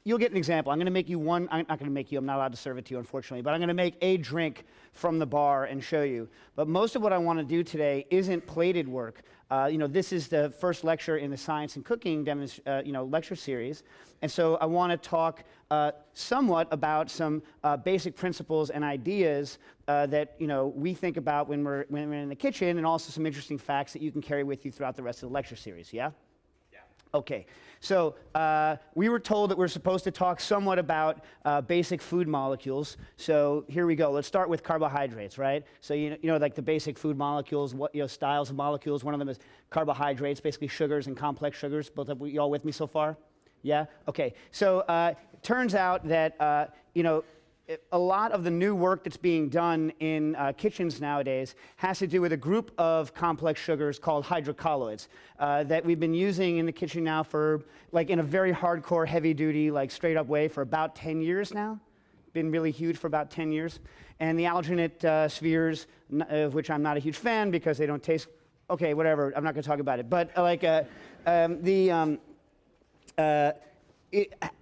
You'll get an example. I'm going to make you one. I'm not going to make you. I'm not allowed to serve it to you, unfortunately. But I'm going to make a drink from the bar and show you. But most of what I want to do today isn't plated work. This is the first lecture in the Science and Cooking lecture series. And so I want to talk somewhat about some basic principles and ideas that we think about when we're in the kitchen, and also some interesting facts that you can carry with you throughout the rest of the lecture series. Yeah? Okay, so we were told that we're supposed to talk somewhat about basic food molecules. So here we go. Let's start with carbohydrates, right? So like the basic food molecules, styles of molecules. One of them is carbohydrates, basically sugars and complex sugars. Both of you all with me so far? Yeah. Okay. So turns out that a lot of the new work that's being done in kitchens nowadays has to do with a group of complex sugars called hydrocolloids that we've been using in the kitchen now for, like, in a very hardcore, heavy-duty, like, straight-up way for about 10 years now. Been really huge for about 10 years. And the alginate spheres, of which I'm not a huge fan because they don't taste, okay, whatever, I'm not going to talk about it. But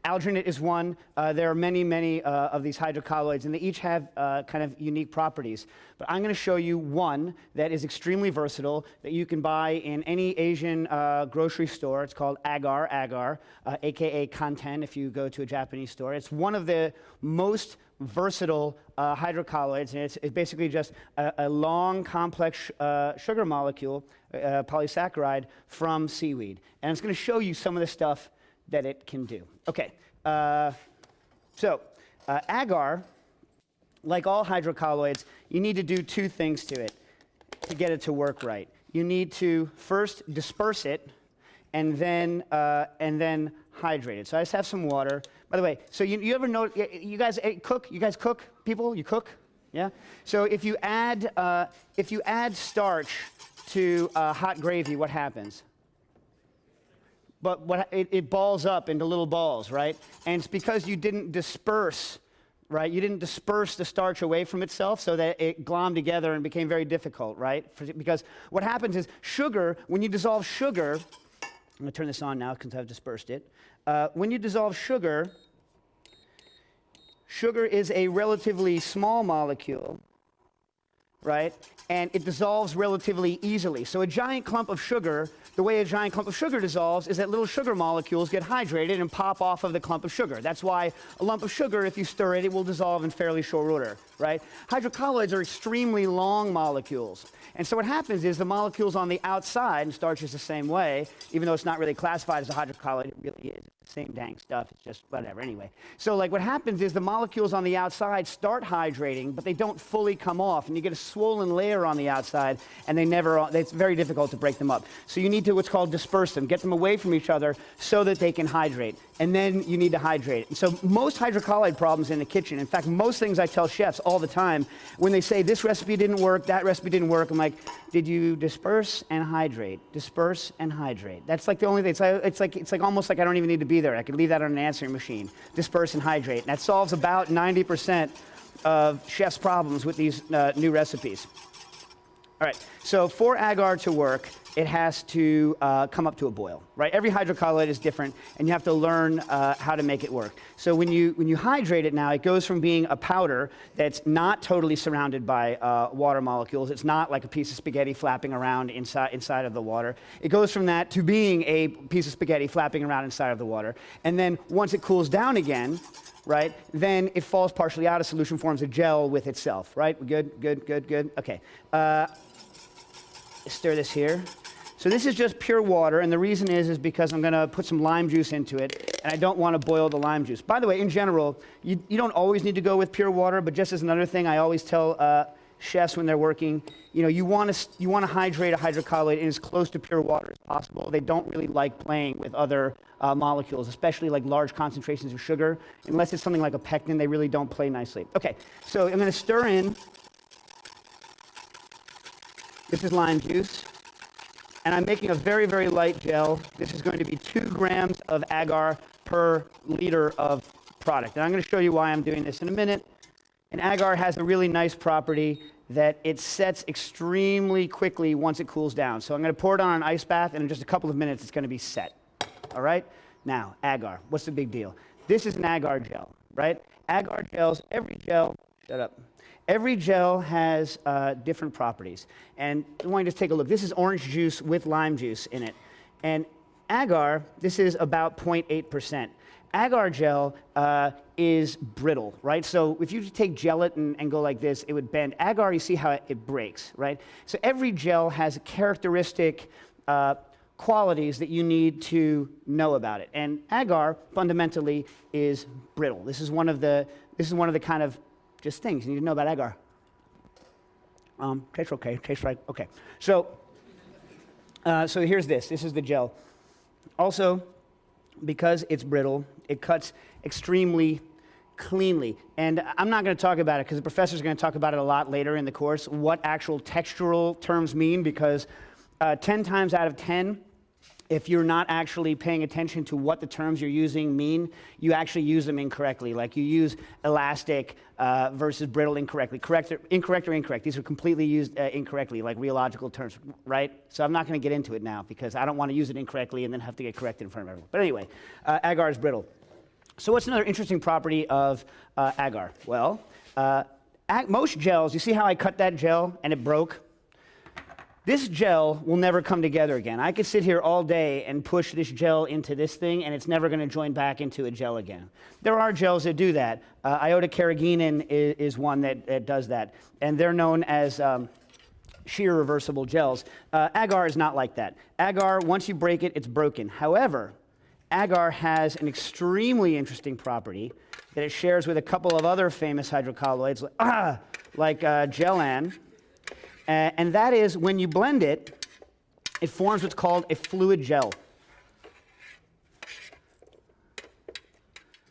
alginate is one. There are many of these hydrocolloids, and they each have kind of unique properties. But I'm going to show you one that is extremely versatile that you can buy in any Asian grocery store. It's called agar, aka Kanten if you go to a Japanese store. It's one of the most versatile hydrocolloids, and it's basically just a long, complex sugar molecule, polysaccharide, from seaweed. And it's going to show you some of the stuff that it can do. Okay, so agar, like all hydrocolloids, you need to do 2 things to it to get it to work right. You need to first disperse it, and then hydrate it. So I just have some water. By the way, so you ever know, you guys cook? You guys cook? People, you cook? Yeah. So if you add starch to hot gravy, what happens? But it balls up into little balls, right? And it's because you didn't disperse, right? You didn't disperse the starch away from itself so that it glommed together and became very difficult, right? Because what happens is sugar, when you dissolve sugar, I'm going to turn this on now because I've dispersed it. When you dissolve sugar, sugar is a relatively small molecule, right? And it dissolves relatively easily. So a giant clump of sugar, the way a giant clump of sugar dissolves is that little sugar molecules get hydrated and pop off of the clump of sugar. That's why a lump of sugar, if you stir it, it will dissolve in fairly short order, right? Hydrocolloids are extremely long molecules. And so what happens is the molecules on the outside, and starch is the same way, even though it's not really classified as a hydrocolloid, it really is. It's the same dang stuff, it's just whatever, anyway. So like what happens is the molecules on the outside start hydrating, but they don't fully come off, and you get a swollen layer on the outside, and it's very difficult to break them up. So you need to what's called disperse them, get them away from each other so that they can hydrate. And then you need to hydrate it. And so most hydrocolloid problems in the kitchen, in fact, most things I tell chefs all the time, when they say this recipe didn't work, that recipe didn't work, I'm like, did you disperse and hydrate? Disperse and hydrate. That's like the only thing. It's like almost like I don't even need to be there. I could leave that on an answering machine. Disperse and hydrate. And that solves about 90% of chefs' problems with these new recipes. All right, so for agar to work, it has to come up to a boil, right? Every hydrocolloid is different, and you have to learn how to make it work. So when you hydrate it now, it goes from being a powder that's not totally surrounded by water molecules. It's not like a piece of spaghetti flapping around inside of the water. It goes from that to being a piece of spaghetti flapping around inside of the water. And then once it cools down again, right, then it falls partially out of solution, forms a gel with itself, right? Good. Okay. Stir this here. So this is just pure water, and the reason is because I'm going to put some lime juice into it, and I don't want to boil the lime juice. By the way, in general, you don't always need to go with pure water, but just as another thing, I always tell chefs when they're working, you want to hydrate a hydrocolloid in as close to pure water as possible. They don't really like playing with other molecules, especially like large concentrations of sugar. Unless it's something like a pectin, they really don't play nicely. Okay, so I'm going to stir in. This is lime juice. And I'm making a very, very light gel. This is going to be 2 grams of agar per liter of product. And I'm going to show you why I'm doing this in a minute. And agar has a really nice property that it sets extremely quickly once it cools down. So I'm going to pour it on an ice bath, and in just a couple of minutes, it's going to be set. All right? Now, agar. What's the big deal? This is an agar gel, right? Agar gels, every gel has different properties. And I want you to just take a look. This is orange juice with lime juice in it. And agar, this is about 0.8%. Agar gel is brittle, right? So if you take gelatin and go like this, it would bend. Agar, you see how it breaks, right? So every gel has characteristic qualities that you need to know about it. And agar fundamentally is brittle. This is one of the kind of just things you need to know about agar. Tastes okay. Tastes right. Okay. So here's this. This is the gel. Also, because it's brittle, it cuts extremely cleanly. And I'm not going to talk about it because the professor's going to talk about it a lot later in the course, what actual textural terms mean, because 10 times out of 10, if you're not actually paying attention to what the terms you're using mean, you actually use them incorrectly. Like you use elastic versus brittle incorrectly. Incorrect or incorrect. These are completely used incorrectly, like rheological terms, right? So I'm not going to get into it now because I don't want to use it incorrectly and then have to get corrected in front of everyone. But anyway, agar is brittle. So what's another interesting property of agar? Well, most gels, you see how I cut that gel and it broke? This gel will never come together again. I could sit here all day and push this gel into this thing, and it's never going to join back into a gel again. There are gels that do that. Iota carrageenan is one that does that, and they're known as shear reversible gels. Agar is not like that. Agar, once you break it, it's broken. However, agar has an extremely interesting property that it shares with a couple of other famous hydrocolloids, like gelan. And that is when you blend it, it forms what's called a fluid gel.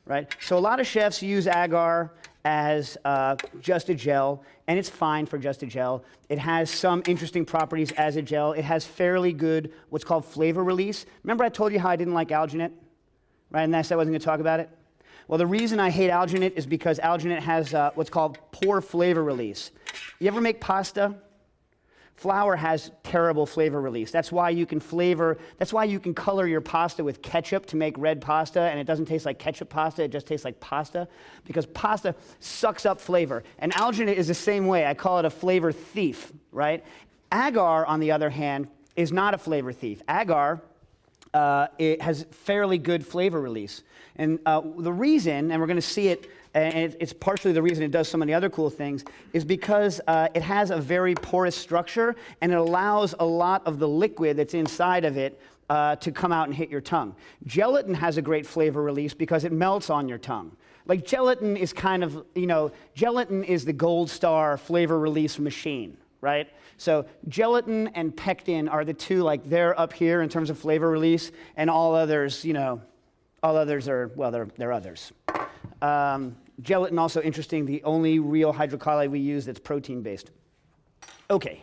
Right? So a lot of chefs use agar as just a gel, and it's fine for just a gel. It has some interesting properties as a gel. It has fairly good what's called flavor release. Remember I told you how I didn't like alginate? Right? And I said I wasn't going to talk about it? Well, the reason I hate alginate is because alginate has what's called poor flavor release. You ever make pasta? Flour has terrible flavor release. That's why you can color your pasta with ketchup to make red pasta, and it doesn't taste like ketchup pasta, it just tastes like pasta, because pasta sucks up flavor. And alginate is the same way. I call it a flavor thief, right? Agar, on the other hand, is not a flavor thief. Agar, it has fairly good flavor release. And the reason, and we're going to see it, and it's partially the reason it does so many other cool things, is because it has a very porous structure, and it allows a lot of the liquid that's inside of it to come out and hit your tongue. Gelatin has a great flavor release because it melts on your tongue. Like gelatin is kind of, gelatin is the gold star flavor release machine, right? So gelatin and pectin are the two, like they're up here in terms of flavor release, and all others, all others are, well, they're others. Gelatin, also interesting, the only real hydrocolloid we use that's protein-based. Okay.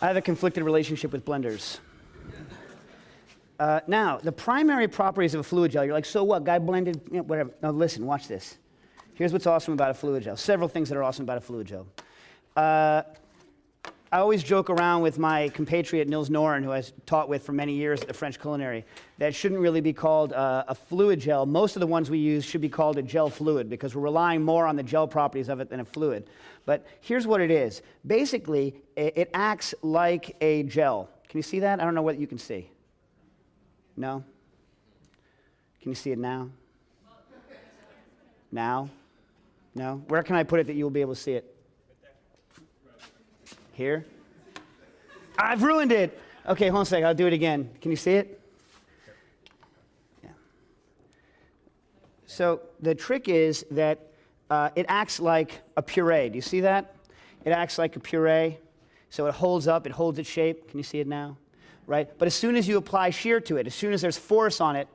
I have a conflicted relationship with blenders. Now, the primary properties of a fluid gel, you're like, so what, guy blended, whatever. No, listen, watch this. Here's what's awesome about a fluid gel. Several things that are awesome about a fluid gel. I always joke around with my compatriot Nils Noren, who I taught with for many years at the French Culinary, that it shouldn't really be called a fluid gel. Most of the ones we use should be called a gel fluid because we're relying more on the gel properties of it than a fluid. But here's what it is. Basically, it acts like a gel. Can you see that? I don't know what you can see. No? Can you see it now? Now? No? Where can I put it that you'll be able to see it? Here? I've ruined it. Okay, hold on a second. I'll do it again. Can you see it? Yeah. So the trick is that it acts like a puree. Do you see that? It acts like a puree. So it holds up. It holds its shape. Can you see it now? Right? But as soon as you apply shear to it, as soon as there's force on it,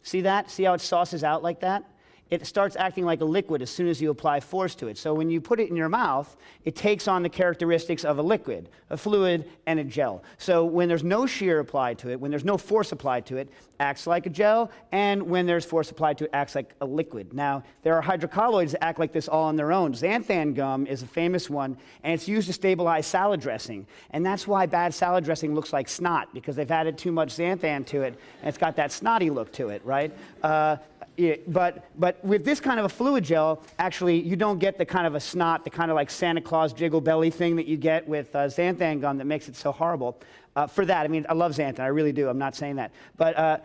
see that? See how it sauces out like that? It starts acting like a liquid as soon as you apply force to it. So when you put it in your mouth, it takes on the characteristics of a liquid, a fluid, and a gel. So when there's no shear applied to it, when there's no force applied to it, acts like a gel, and when there's force applied to it, acts like a liquid. Now, there are hydrocolloids that act like this all on their own. Xanthan gum is a famous one, and it's used to stabilize salad dressing. And that's why bad salad dressing looks like snot, because they've added too much xanthan to it, and it's got that snotty look to it, right? But with this kind of a fluid gel, actually, you don't get the kind of a snot, the kind of like Santa Claus jiggle belly thing that you get with xanthan gum that makes it so horrible. For that, I mean, I love xanthan, I really do, I'm not saying that. But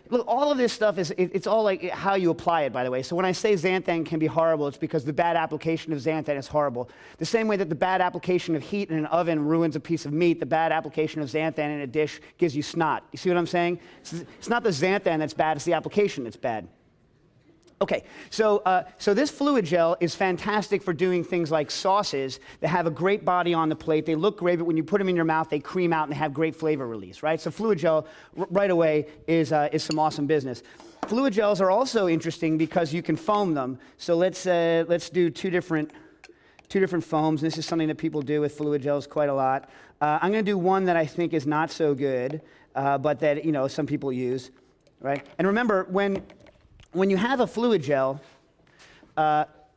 look, all of this stuff it's all like how you apply it, by the way. So when I say xanthan can be horrible, it's because the bad application of xanthan is horrible. The same way that the bad application of heat in an oven ruins a piece of meat, the bad application of xanthan in a dish gives you snot. You see what I'm saying? It's not the xanthan that's bad, it's the application that's bad. Okay, so this fluid gel is fantastic for doing things like sauces that have a great body on the plate. They look great, but when you put them in your mouth, they cream out and they have great flavor release, right? So fluid gel, right away, is some awesome business. Fluid gels are also interesting because you can foam them. So let's do two different foams. This is something that people do with fluid gels quite a lot. I'm going to do one that I think is not so good, but that some people use, right? And remember, when you have a fluid gel,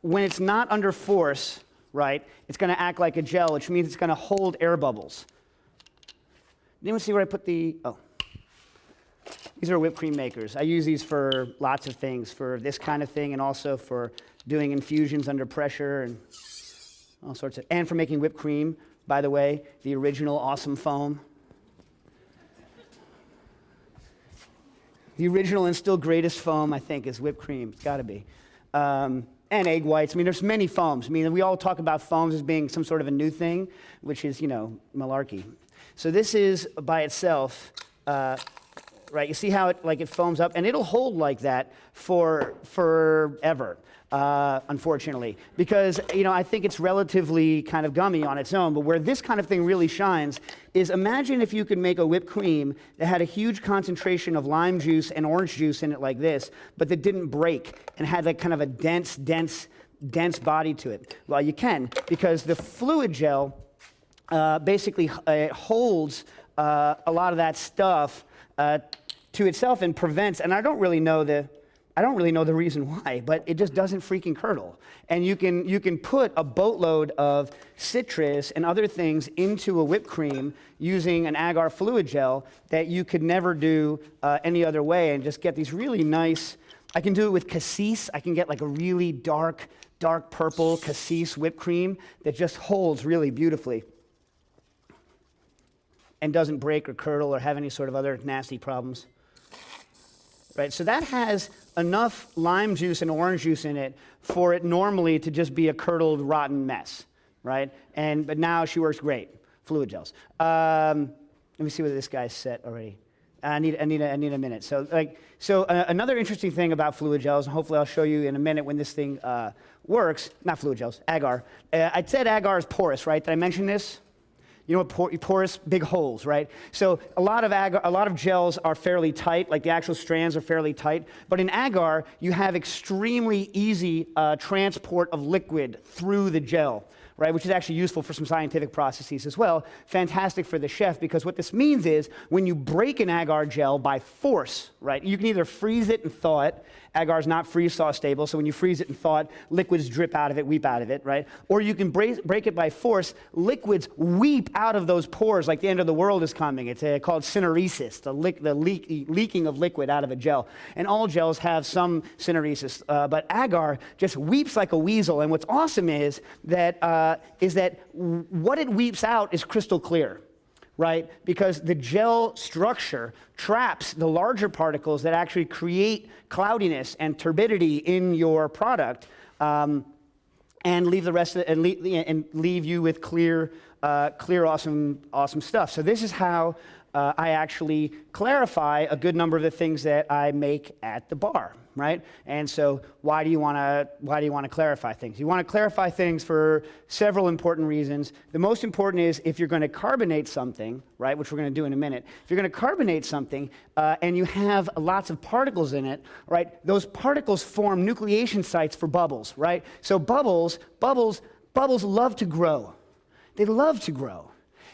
when it's not under force, right, it's going to act like a gel, which means it's going to hold air bubbles. Did anyone see where I put the, oh. These are whipped cream makers. I use these for lots of things, for this kind of thing, and also for doing infusions under pressure and all sorts of, and for making whipped cream, by the way, the original awesome foam. The original and still greatest foam, I think, is whipped cream. It's got to be. And egg whites. I mean, there's many foams. I mean, we all talk about foams as being some sort of a new thing, which is, malarkey. So this is, by itself, right? You see how it foams up, and it'll hold like that for forever, unfortunately, because I think it's relatively kind of gummy on its own. But where this kind of thing really shines is, imagine if you could make a whipped cream that had a huge concentration of lime juice and orange juice in it like this, but that didn't break and had like kind of a dense body to it. Well, you can, because the fluid gel basically holds a lot of that stuff to itself and prevents, and I don't really know the reason why, but it just doesn't freaking curdle. And you can put a boatload of citrus and other things into a whipped cream using an agar fluid gel that you could never do any other way, and just get these really nice. I can do it with cassis. I can get like a really dark purple cassis whipped cream that just holds really beautifully and doesn't break or curdle or have any sort of other nasty problems. Right, so that has enough lime juice and orange juice in it for it normally to just be a curdled, rotten mess, right? But now she works great. Fluid gels. Let me see whether this guy's set already. I need a minute. So another interesting thing about fluid gels, and hopefully I'll show you in a minute when this thing works. Not fluid gels, agar. I said agar is porous, right? Did I mention this? You know what porous? Big holes, right? So a lot of gels are fairly tight, like the actual strands are fairly tight. But in agar, you have extremely easy transport of liquid through the gel, right? Which is actually useful for some scientific processes as well. Fantastic for the chef, because what this means is when you break an agar gel by force, right? You can either freeze it and thaw it. Agar is not freeze-thaw stable, so when you freeze it and thaw it, liquids drip out of it, weep out of it, right? Or you can break it by force. Liquids weep out of those pores like the end of the world is coming. It's called syneresis, the leaking of liquid out of a gel. And all gels have some syneresis, but agar just weeps like a weasel. And what's awesome is that what it weeps out is crystal clear, right? Because the gel structure traps the larger particles that actually create cloudiness and turbidity in your product, and leave the rest of it, and leave you with clear, awesome stuff. So this is how I actually clarify a good number of the things that I make at the bar, right? And so why do you want to clarify things? You want to clarify things for several important reasons. The most important is if you're going to carbonate something, right, which we're going to do in a minute. If you're going to carbonate something and you have lots of particles in it, right, those particles form nucleation sites for bubbles, right? So bubbles love to grow. They love to grow.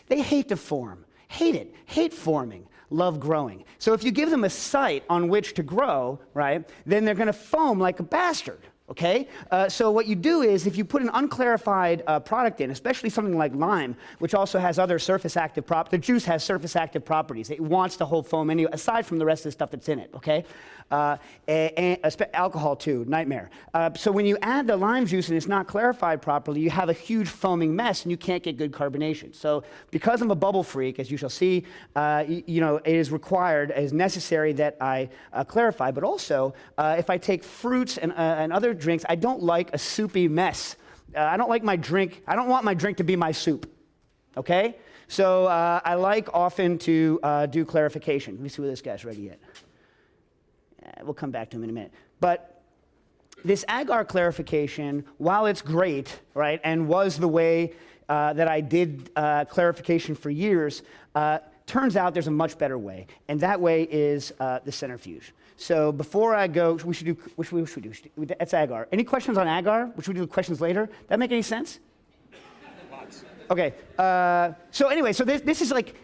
They hate to form. Hate forming, love growing. So if you give them a site on which to grow, right, then they're going to foam like a bastard, okay? So what you do is if you put an unclarified product in, especially something like lime, which also has other surface active properties, the juice has surface active properties. It wants to hold foam anyway, aside from the rest of the stuff that's in it, okay? And alcohol too, nightmare. So when you add the lime juice and it's not clarified properly, you have a huge foaming mess and you can't get good carbonation. So because I'm a bubble freak, as you shall see, it is required, it is necessary that I clarify. But also, if I take fruits and other drinks, I don't like a soupy mess. I don't like my drink. I don't want my drink to be my soup. Okay? So I like often to do clarification. Let me see whether this guy's ready yet. We'll come back to him in a minute. But this agar clarification, while it's great, right, and was the way that I did clarification for years, turns out there's a much better way, and that way is the centrifuge. So before I go, which should we do? That's agar. Any questions on agar? Which we do questions later? That make any sense? Lots. Okay. So anyway, so this is like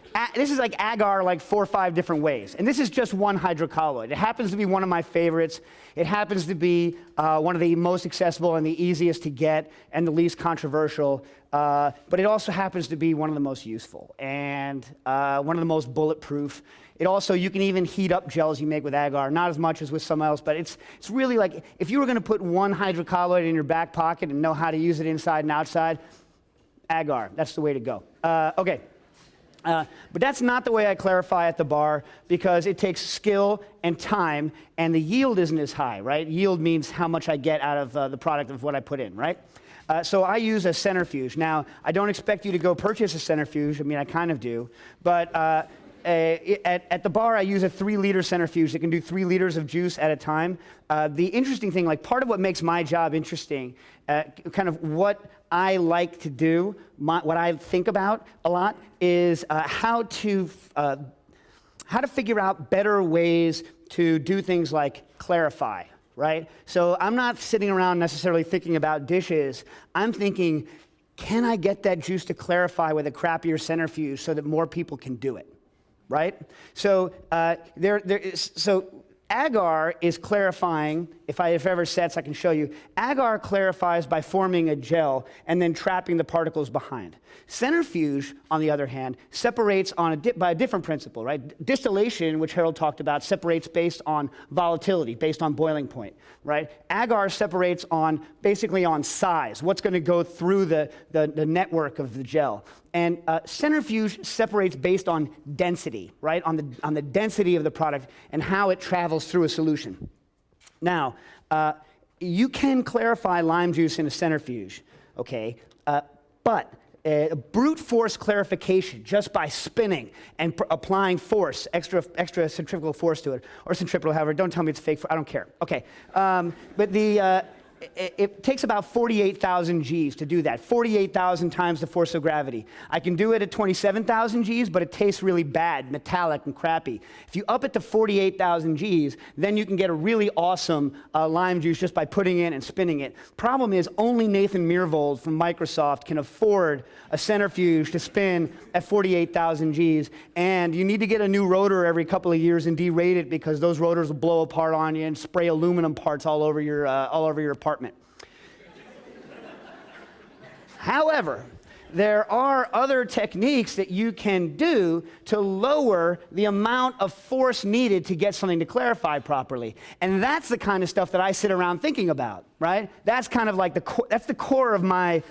agar like 4 or 5 different ways, and this is just one hydrocolloid. It happens to be one of my favorites. It happens to be one of the most accessible and the easiest to get and the least controversial. But it also happens to be one of the most useful and one of the most bulletproof. It also, you can even heat up gels you make with agar, not as much as with some else, but it's really like if you were going to put one hydrocolloid in your back pocket and know how to use it inside and outside, agar, that's the way to go. Okay. But that's not the way I clarify at the bar, because it takes skill and time, and the yield isn't as high, right? Yield means how much I get out of the product of what I put in, right? So I use a centrifuge. Now, I don't expect you to go purchase a centrifuge. I mean, I kind of do. But at the bar, I use a 3-liter centrifuge. It can do 3 liters of juice at a time. The interesting thing, like part of what makes my job interesting, kind of what I like to do, what I think about a lot, is how to figure out better ways to do things like clarify, right? So I'm not sitting around necessarily thinking about dishes. I'm thinking, can I get that juice to clarify with a crappier centrifuge so that more people can do it, right? So agar is clarifying. If ever sets, I can show you. Agar clarifies by forming a gel and then trapping the particles behind. Centrifuge, on the other hand, separates by a different principle, right? Distillation, which Harold talked about, separates based on volatility, based on boiling point, right? Agar separates basically on size, what's going to go through the network of the gel. And centrifuge separates based on density, right? On the density of the product and how it travels through a solution. Now, you can clarify lime juice in a centrifuge, okay? But brute force clarification, just by spinning and applying force, extra centrifugal force to it, or centripetal, however, don't tell me it's fake, I don't care. Okay, but it takes about 48,000 Gs to do that, 48,000 times the force of gravity. I can do it at 27,000 Gs, but it tastes really bad, metallic and crappy. If you up it to 48,000 Gs, then you can get a really awesome lime juice just by putting in and spinning it. Problem is, only Nathan Myhrvold from Microsoft can afford a centrifuge to spin at 48,000 Gs, and you need to get a new rotor every couple of years and derate it because those rotors will blow apart on you and spray aluminum parts all over your apartment. However, there are other techniques that you can do to lower the amount of force needed to get something to clarify properly. And that's the kind of stuff that I sit around thinking about, right? That's kind of like that's the core of my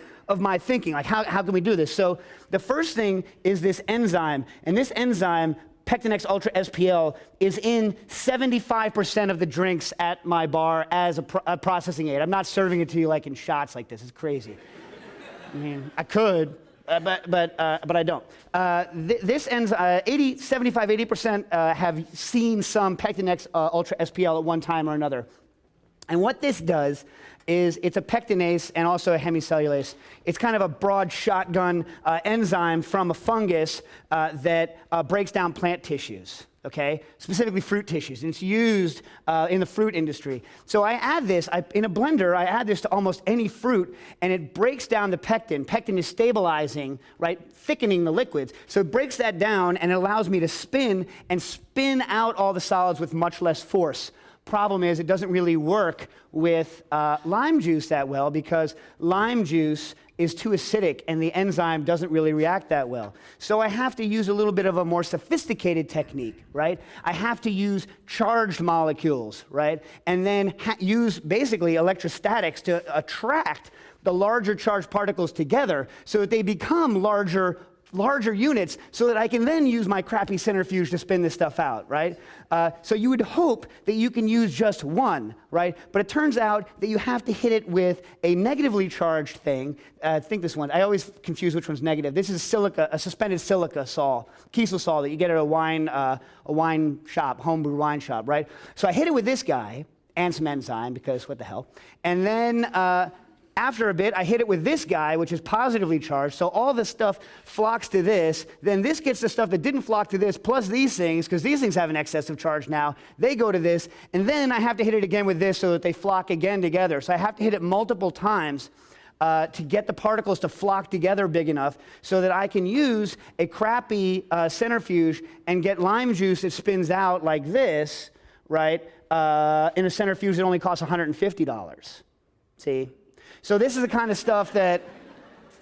thinking. Like, how can we do this? So the first thing is this enzyme, and this enzyme, Pectinex Ultra SPL, is in 75% of the drinks at my bar as a processing aid. I'm not serving it to you like in shots like this. It's crazy. I mean, I could, but I don't. This enzyme, 80% have seen some Pectinex Ultra SPL at one time or another. And what this does is it's a pectinase and also a hemicellulase. It's kind of a broad shotgun enzyme from a fungus that breaks down plant tissues, okay? Specifically fruit tissues, and it's used in the fruit industry. So I add this, in a blender, I add this to almost any fruit, and it breaks down the pectin. Pectin is stabilizing, right, thickening the liquids. So it breaks that down, and it allows me to spin out all the solids with much less force. Problem is, it doesn't really work with lime juice that well because lime juice is too acidic and the enzyme doesn't really react that well. So I have to use a little bit of a more sophisticated technique, right? I have to use charged molecules, right? And then use basically electrostatics to attract the larger charged particles together so that they become larger units so that I can then use my crappy centrifuge to spin this stuff out, right? So you would hope that you can use just one, right? But it turns out that you have to hit it with a negatively charged thing. I think this one, I always confuse which one's negative. This is silica, a suspended silica sol, Kiesel sol that you get at a wine shop, homebrew wine shop, right? So I hit it with this guy and some enzyme because what the hell. And then after a bit, I hit it with this guy, which is positively charged, so all this stuff flocks to this. Then this gets the stuff that didn't flock to this, plus these things, because these things have an excess of charge now. They go to this, and then I have to hit it again with this so that they flock again together. So I have to hit it multiple times to get the particles to flock together big enough so that I can use a crappy centrifuge and get lime juice that spins out like this, right, in a centrifuge that only costs $150. See? So this is the kind of stuff that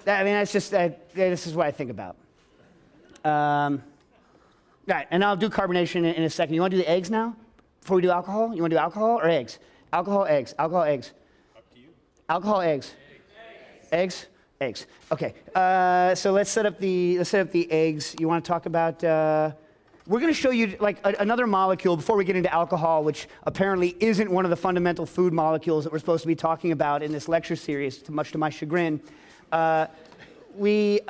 I mean, it's just, this is what I think about. Right, and I'll do carbonation in a second. You want to do the eggs now? Before we do alcohol? You want to do alcohol or eggs? Alcohol, eggs. Alcohol, eggs. Up to you. Alcohol, eggs. Eggs? Eggs. Okay. So let's set up the eggs. You want to talk about? We're going to show you like another molecule before we get into alcohol, which apparently isn't one of the fundamental food molecules that we're supposed to be talking about in this lecture series, much to my chagrin. we're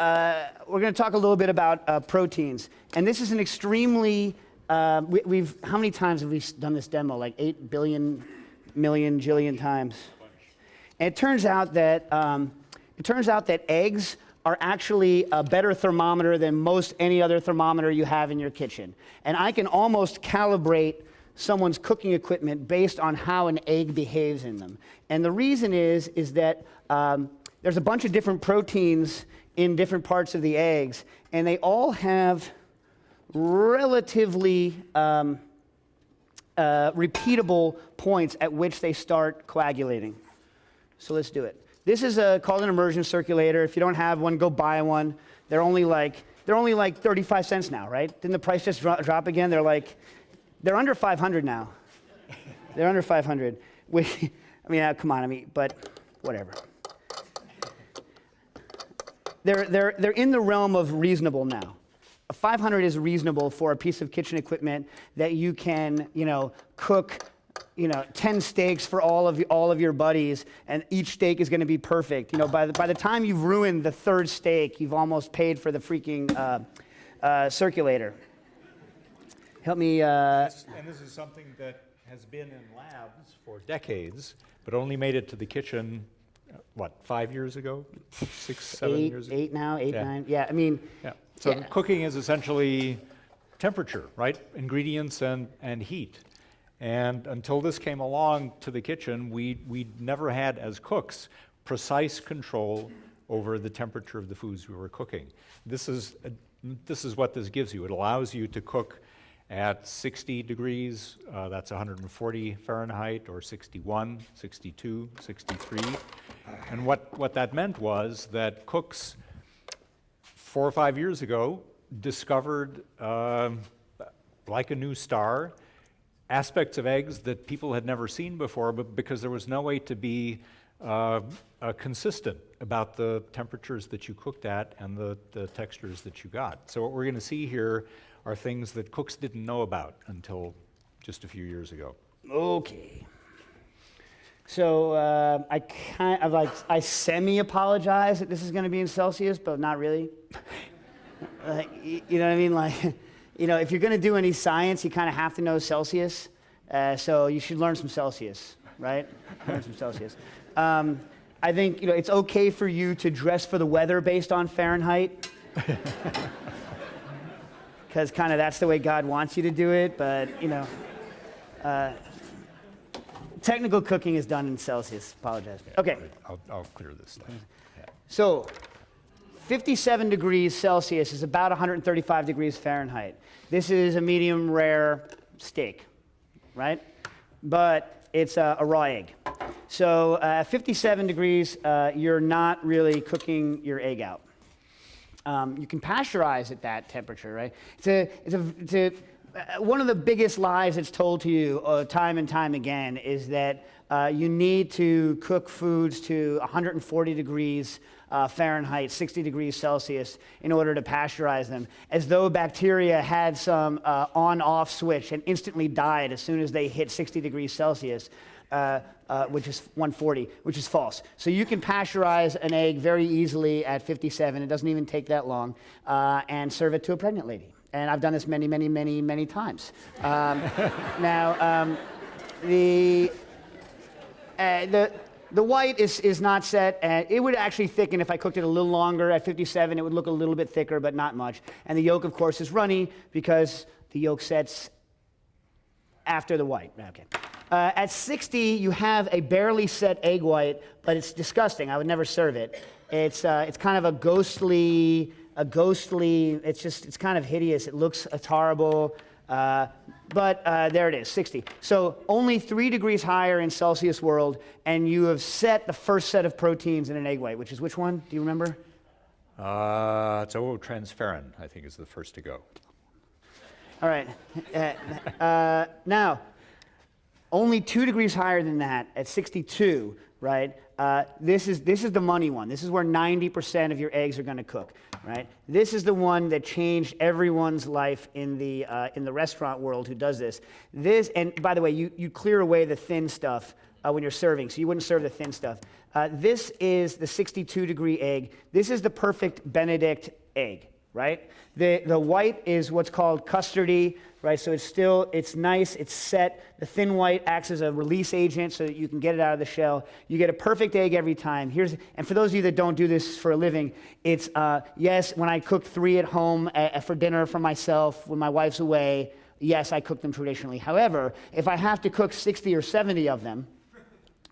going to talk a little bit about proteins. And this is an extremely, how many times have we done this demo? Like 8 billion, million, jillion times. And it turns out that eggs are actually a better thermometer than most any other thermometer you have in your kitchen. And I can almost calibrate someone's cooking equipment based on how an egg behaves in them. And the reason is that there's a bunch of different proteins in different parts of the eggs, and they all have relatively repeatable points at which they start coagulating. So let's do it. This is called an immersion circulator. If you don't have one, go buy one. They're only like 35 cents now, right? Didn't the price just drop again? They're under 500 now. They're under 500. Come on, but whatever. They're in the realm of reasonable now. 500 is reasonable for a piece of kitchen equipment that you can, cook, 10 steaks for all of your buddies, and each steak is going to be perfect. By the time you've ruined the third steak, you've almost paid for the freaking circulator. Help me. And this is something that has been in labs for decades, but only made it to the kitchen, 5 years ago? 6, 7 years ago? 8 now, 8, Yeah. 9. Yeah, Yeah. So Yeah. cooking is essentially temperature, right? Ingredients and heat. And until this came along to the kitchen, we never had, as cooks, precise control over the temperature of the foods we were cooking. This is what this gives you. It allows you to cook at 60 degrees, that's 140 Fahrenheit, or 61, 62, 63. And what that meant was that cooks 4 or 5 years ago discovered, like a new star, aspects of eggs that people had never seen before, but because there was no way to be consistent about the temperatures that you cooked at and the textures that you got. So what we're going to see here are things that cooks didn't know about until just a few years ago. Okay. So I semi-apologize that this is going to be in Celsius, but not really. You know what I mean? If you're going to do any science, you kind of have to know Celsius. So you should learn some Celsius, right? Learn some Celsius. I think it's okay for you to dress for the weather based on Fahrenheit, because kind of that's the way God wants you to do it. But technical cooking is done in Celsius. Apologize. Okay. I'll clear this stuff. Yeah. So 57 degrees Celsius is about 135 degrees Fahrenheit. This is a medium rare steak, right? But it's a raw egg. So at 57 degrees, you're not really cooking your egg out. You can pasteurize at that temperature, right? One of the biggest lies that's told to you time and time again is that you need to cook foods to 140 degrees Fahrenheit, 60 degrees Celsius in order to pasteurize them, as though bacteria had some on-off switch and instantly died as soon as they hit 60 degrees Celsius, which is 140, which is false. So you can pasteurize an egg very easily at 57. It doesn't even take that long, and serve it to a pregnant lady. And I've done this many, many, many, many times. The white is not set. It would actually thicken if I cooked it a little longer. At 57, it would look a little bit thicker, but not much. And the yolk, of course, is runny because the yolk sets after the white. Okay. At 60, you have a barely set egg white, but it's disgusting. I would never serve it. It's kind of a ghostly. It's kind of hideous. It looks horrible. But there it is, 60. So only 3 degrees higher in Celsius world, and you have set the first set of proteins in an egg white, which is which one? Do you remember? It's transferrin, I think, is the first to go. All right. Now, only 2 degrees higher than that at 62, right? This is the money one. This is where 90% of your eggs are going to cook, right? This is the one that changed everyone's life in the restaurant world who does this. And by the way, you clear away the thin stuff when you're serving, so you wouldn't serve the thin stuff. This is the 62-degree egg. This is the perfect Benedict egg, right? The white is what's called custardy, right? So it's nice, it's set. The thin white acts as a release agent so that you can get it out of the shell. You get a perfect egg every time. And for those of you that don't do this for a living, it's, yes, when I cook 3 at home for dinner for myself, when my wife's away, yes, I cook them traditionally. However, if I have to cook 60 or 70 of them,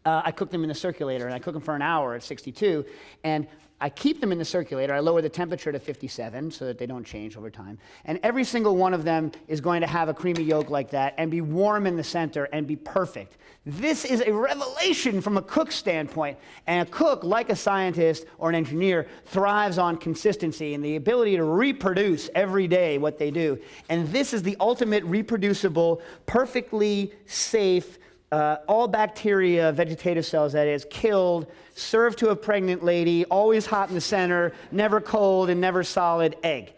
I cook them in the circulator, and I cook them for an hour at 62, and I keep them in the circulator. I lower the temperature to 57 so that they don't change over time. And every single one of them is going to have a creamy yolk like that and be warm in the center and be perfect. This is a revelation from a cook's standpoint. And a cook, like a scientist or an engineer, thrives on consistency and the ability to reproduce every day what they do. And this is the ultimate reproducible, perfectly safe, all bacteria, vegetative cells that is, killed, served to a pregnant lady, always hot in the center, never cold and never solid egg.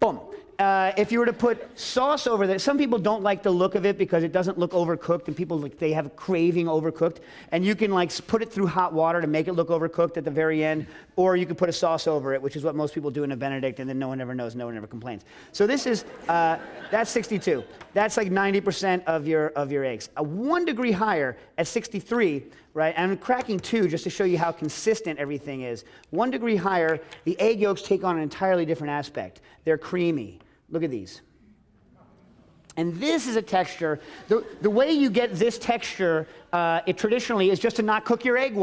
Boom. If you were to put sauce over this, some people don't like the look of it because it doesn't look overcooked, and people they have a craving overcooked. And you can put it through hot water to make it look overcooked at the very end, or you can put a sauce over it, which is what most people do in a Benedict, and then no one ever knows, no one ever complains. So this is that's 62. That's like 90% of your eggs. 1 degree higher at 63, right? And I'm cracking 2 just to show you how consistent everything is. 1 degree higher, the egg yolks take on an entirely different aspect. They're creamy. Look at these. And this is a texture. The way you get this texture, it traditionally is just to not cook your egg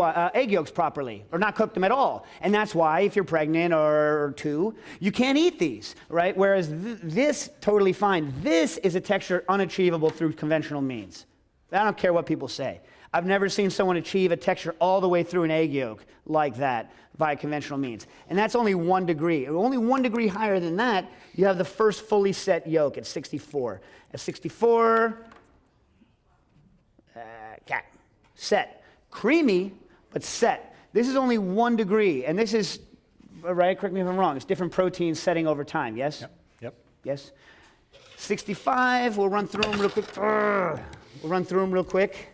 yolks properly, or not cook them at all. And that's why, if you're pregnant or 2, you can't eat these, right? Whereas this, totally fine. This is a texture unachievable through conventional means. I don't care what people say. I've never seen someone achieve a texture all the way through an egg yolk like that by conventional means. And that's only 1 degree. Only 1 degree higher than that, you have the first fully set yolk at 64. At 64, set. Creamy, but set. This is only 1 degree, and this is, right, correct me if I'm wrong, it's different proteins setting over time, yes? Yep. Yes? 65, we'll run through them real quick.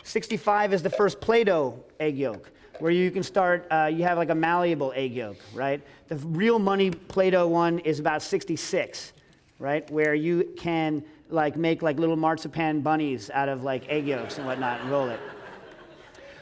65 is the first Play-Doh egg yolk, where you can start, you have like a malleable egg yolk, right? The real money Play-Doh one is about 66, right? Where you can make little marzipan bunnies out of egg yolks and whatnot and roll it.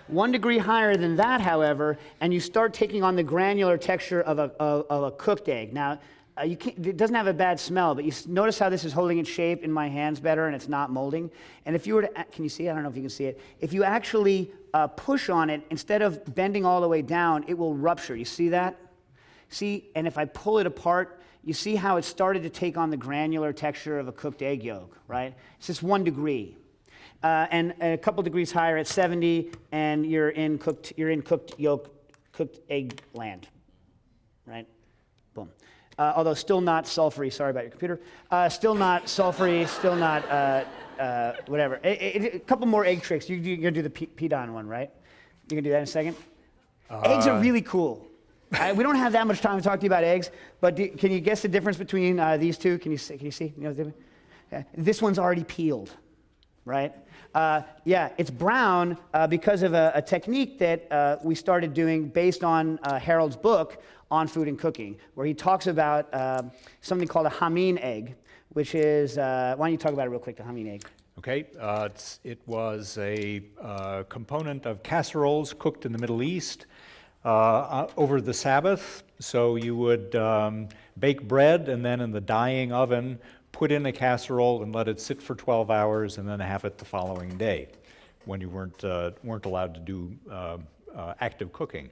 1 degree higher than that, however, and you start taking on the granular texture of a cooked egg. Now, it doesn't have a bad smell, but you notice how this is holding its shape in my hands better and it's not molding. And if you were to, can you see? I don't know if you can see it. If you actually push on it, instead of bending all the way down, it will rupture. You see that? See, and if I pull it apart, you see how it started to take on the granular texture of a cooked egg yolk, right? It's just 1 degree. And a couple degrees higher at 70, and you're in cooked egg land, right? Boom. Although still not sulfury, sorry about your computer. Still not sulfury, still not whatever. A couple more egg tricks. You're going to do the P-Don one, right? You can do that in a second? Eggs are really cool. We don't have that much time to talk to you about eggs, but can you guess the difference between these two? Can you see? You know the difference? Okay. This one's already peeled, right? Yeah, it's brown because of a technique that we started doing based on Harold's book on food and cooking, where he talks about something called a hameen egg, which is, why don't you talk about it real quick, the hameen egg? Okay, it was a component of casseroles cooked in the Middle East over the Sabbath. So you would bake bread and then in the dying oven, put in a casserole and let it sit for 12 hours and then have it the following day when you weren't allowed to do active cooking.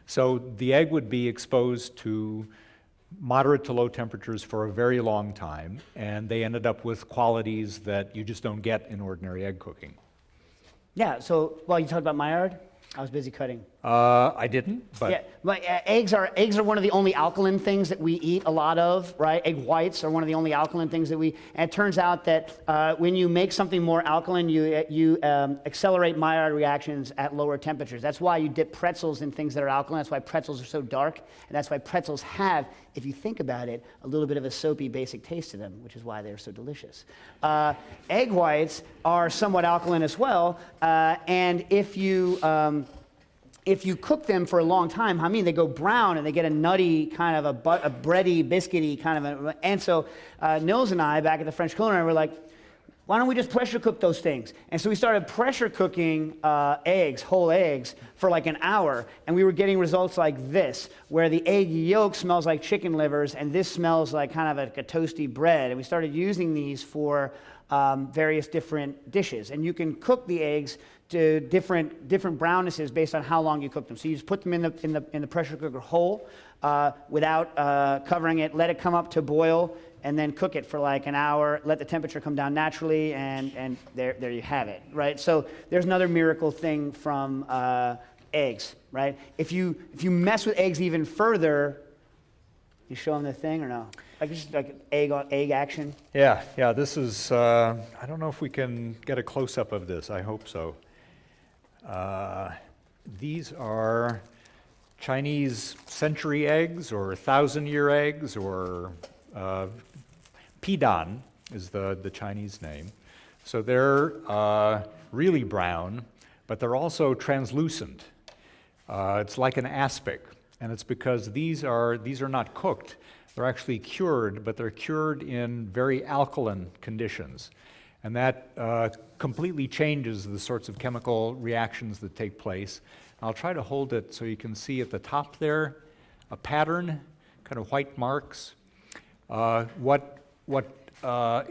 So the egg would be exposed to moderate to low temperatures for a very long time, and they ended up with qualities that you just don't get in ordinary egg cooking. Yeah, so while you talked about Maillard, I was busy cutting. I didn't, but Yeah, like, eggs are one of the only alkaline things that we eat a lot of, right? Egg whites are one of the only alkaline things that we. And it turns out that when you make something more alkaline, you accelerate Maillard reactions at lower temperatures. That's why you dip pretzels in things that are alkaline. That's why pretzels are so dark, and that's why pretzels have, if you think about it, a little bit of a soapy, basic taste to them, which is why they're so delicious. Egg whites are somewhat alkaline as well, and if you cook them for a long time, I mean, they go brown and they get a nutty kind of a bready, biscuity kind of and so Nils and I, back at the French Culinary, were like, why don't we just pressure cook those things? And so we started pressure cooking eggs, whole eggs, for like an hour, and we were getting results like this, where the egg yolk smells like chicken livers, and this smells like kind of like a toasty bread. And we started using these for various different dishes. And you can cook the eggs to different brownnesses based on how long you cook them. So you just put them in the pressure cooker whole without covering it, let it come up to boil, and then cook it for like an hour, let the temperature come down naturally, and there you have it, right? So there's another miracle thing from eggs, right? If you mess with eggs even further, you show them the thing or no? Like just like egg action? yeah, this is, I don't know if we can get a close-up of this. I hope so. These are Chinese century eggs or 1,000-year eggs, or Pidan is the Chinese name. So they're really brown, but they're also translucent. It's like an aspic, and it's because these are not cooked. They're actually cured, but they're cured in very alkaline conditions. And that completely changes the sorts of chemical reactions that take place. I'll try to hold it so you can see at the top there a pattern, kind of white marks. What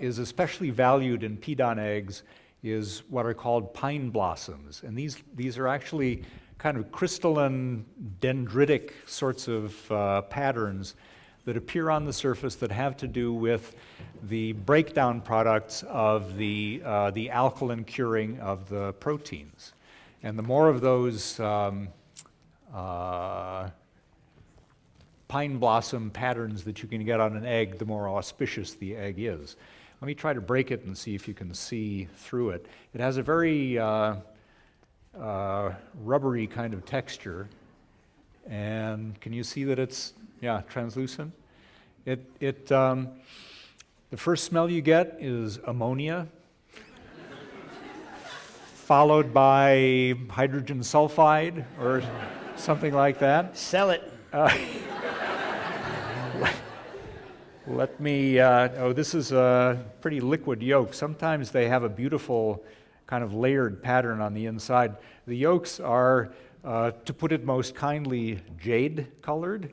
is especially valued in Pidan eggs is what are called pine blossoms. And these are actually kind of crystalline, dendritic sorts of patterns that appear on the surface that have to do with the breakdown products of the alkaline curing of the proteins. And the more of those pine blossom patterns that you can get on an egg, the more auspicious the egg is. Let me try to break it and see if you can see through it. It has a very rubbery kind of texture. And can you see that it's, translucent? The first smell you get is ammonia, followed by hydrogen sulfide or something like that. Sell it. Let me, this is a pretty liquid yolk. Sometimes they have a beautiful kind of layered pattern on the inside. The yolks are, to put it most kindly, jade colored.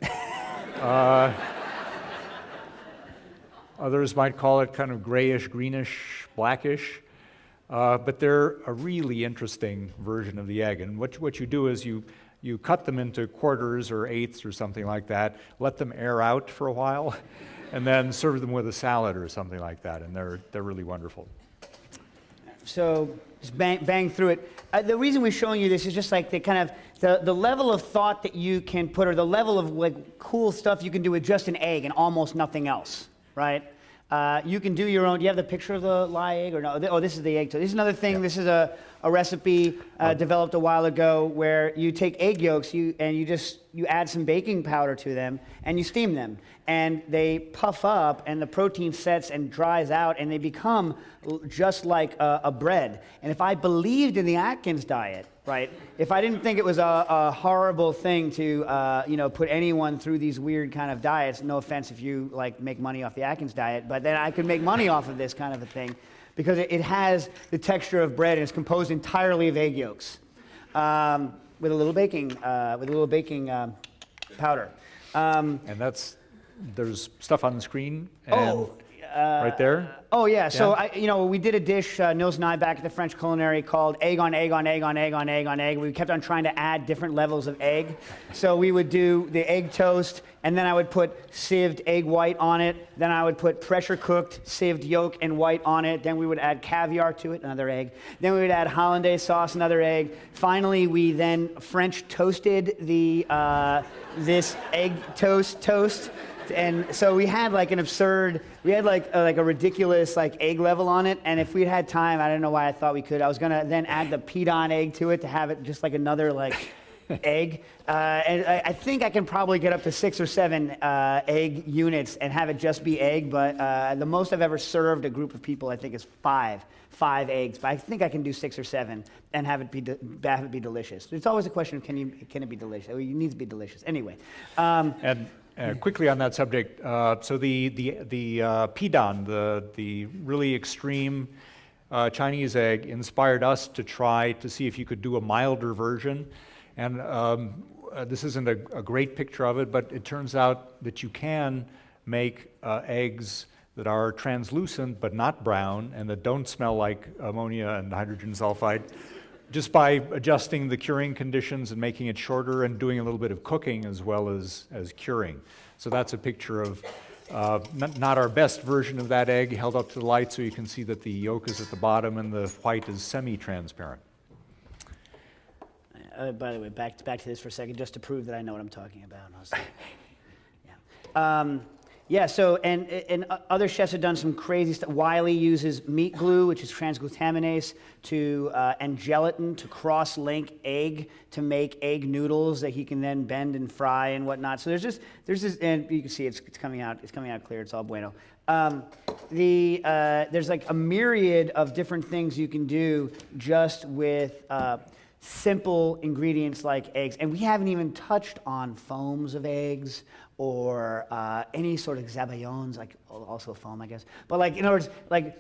Others might call it kind of grayish, greenish, blackish. But they're a really interesting version of the egg. And what you do is you cut them into quarters or eighths or something like that, let them air out for a while, and then serve them with a salad or something like that. And they're really wonderful. So just bang through it. The reason we're showing you this is just like the level of thought that you can put, or the level of like cool stuff you can do with just an egg and almost nothing else, right? You can do your own. Do you have the picture of the live egg or no? Oh, this is the egg. This is another thing. Yeah. This is a recipe developed a while ago where you take egg yolks and you add some baking powder to them and you steam them, and they puff up and the protein sets and dries out and they become just like a bread. And if I believed in the Atkins diet, right? If I didn't think it was a horrible thing to put anyone through these weird kind of diets, no offense if you like make money off the Atkins diet, but then I could make money off of this kind of a thing because it has the texture of bread and it's composed entirely of egg yolks with a little baking powder. And there's stuff on the screen. And right there. Oh yeah, so Yeah. we did a dish, Nils and I, back at the French Culinary called egg on egg on egg on egg on egg on egg. We kept on trying to add different levels of egg. So we would do the egg toast, and then I would put sieved egg white on it. Then I would put pressure cooked sieved yolk and white on it. Then we would add caviar to it, another egg. Then we would add hollandaise sauce, another egg. Finally, we then French toasted this egg toast. And so we had like a ridiculous like egg level on it. And if we'd had time, I don't know why I thought we could, I was gonna then add the peat-on egg to it to have it just like another like egg. And I think I can probably get up to 6 or 7 egg units and have it just be egg. But the most I've ever served a group of people, I think, is 5 eggs. But I think I can do 6 or 7 and have it be delicious. It's always a question of can it be delicious? It needs to be delicious. Anyway. And quickly on that subject, so the pidon, the really extreme Chinese egg, inspired us to try to see if you could do a milder version. And this isn't a great picture of it, but it turns out that you can make eggs that are translucent but not brown and that don't smell like ammonia and hydrogen sulfide, just by adjusting the curing conditions and making it shorter and doing a little bit of cooking as well as curing. So that's a picture of not our best version of that egg held up to the light so you can see that the yolk is at the bottom and the white is semi-transparent. By the way, back to this for a second, just to prove that I know what I'm talking about. Yeah. Yeah, so, and other chefs have done some crazy stuff. Wiley uses meat glue, which is transglutaminase, and gelatin to cross-link egg to make egg noodles that he can then bend and fry and whatnot. So there's this, and you can see it's coming out clear. It's all bueno. There's like a myriad of different things you can do just with simple ingredients like eggs. And we haven't even touched on foams of eggs or any sort of zabayons, like also foam, I guess. But like, in other words, like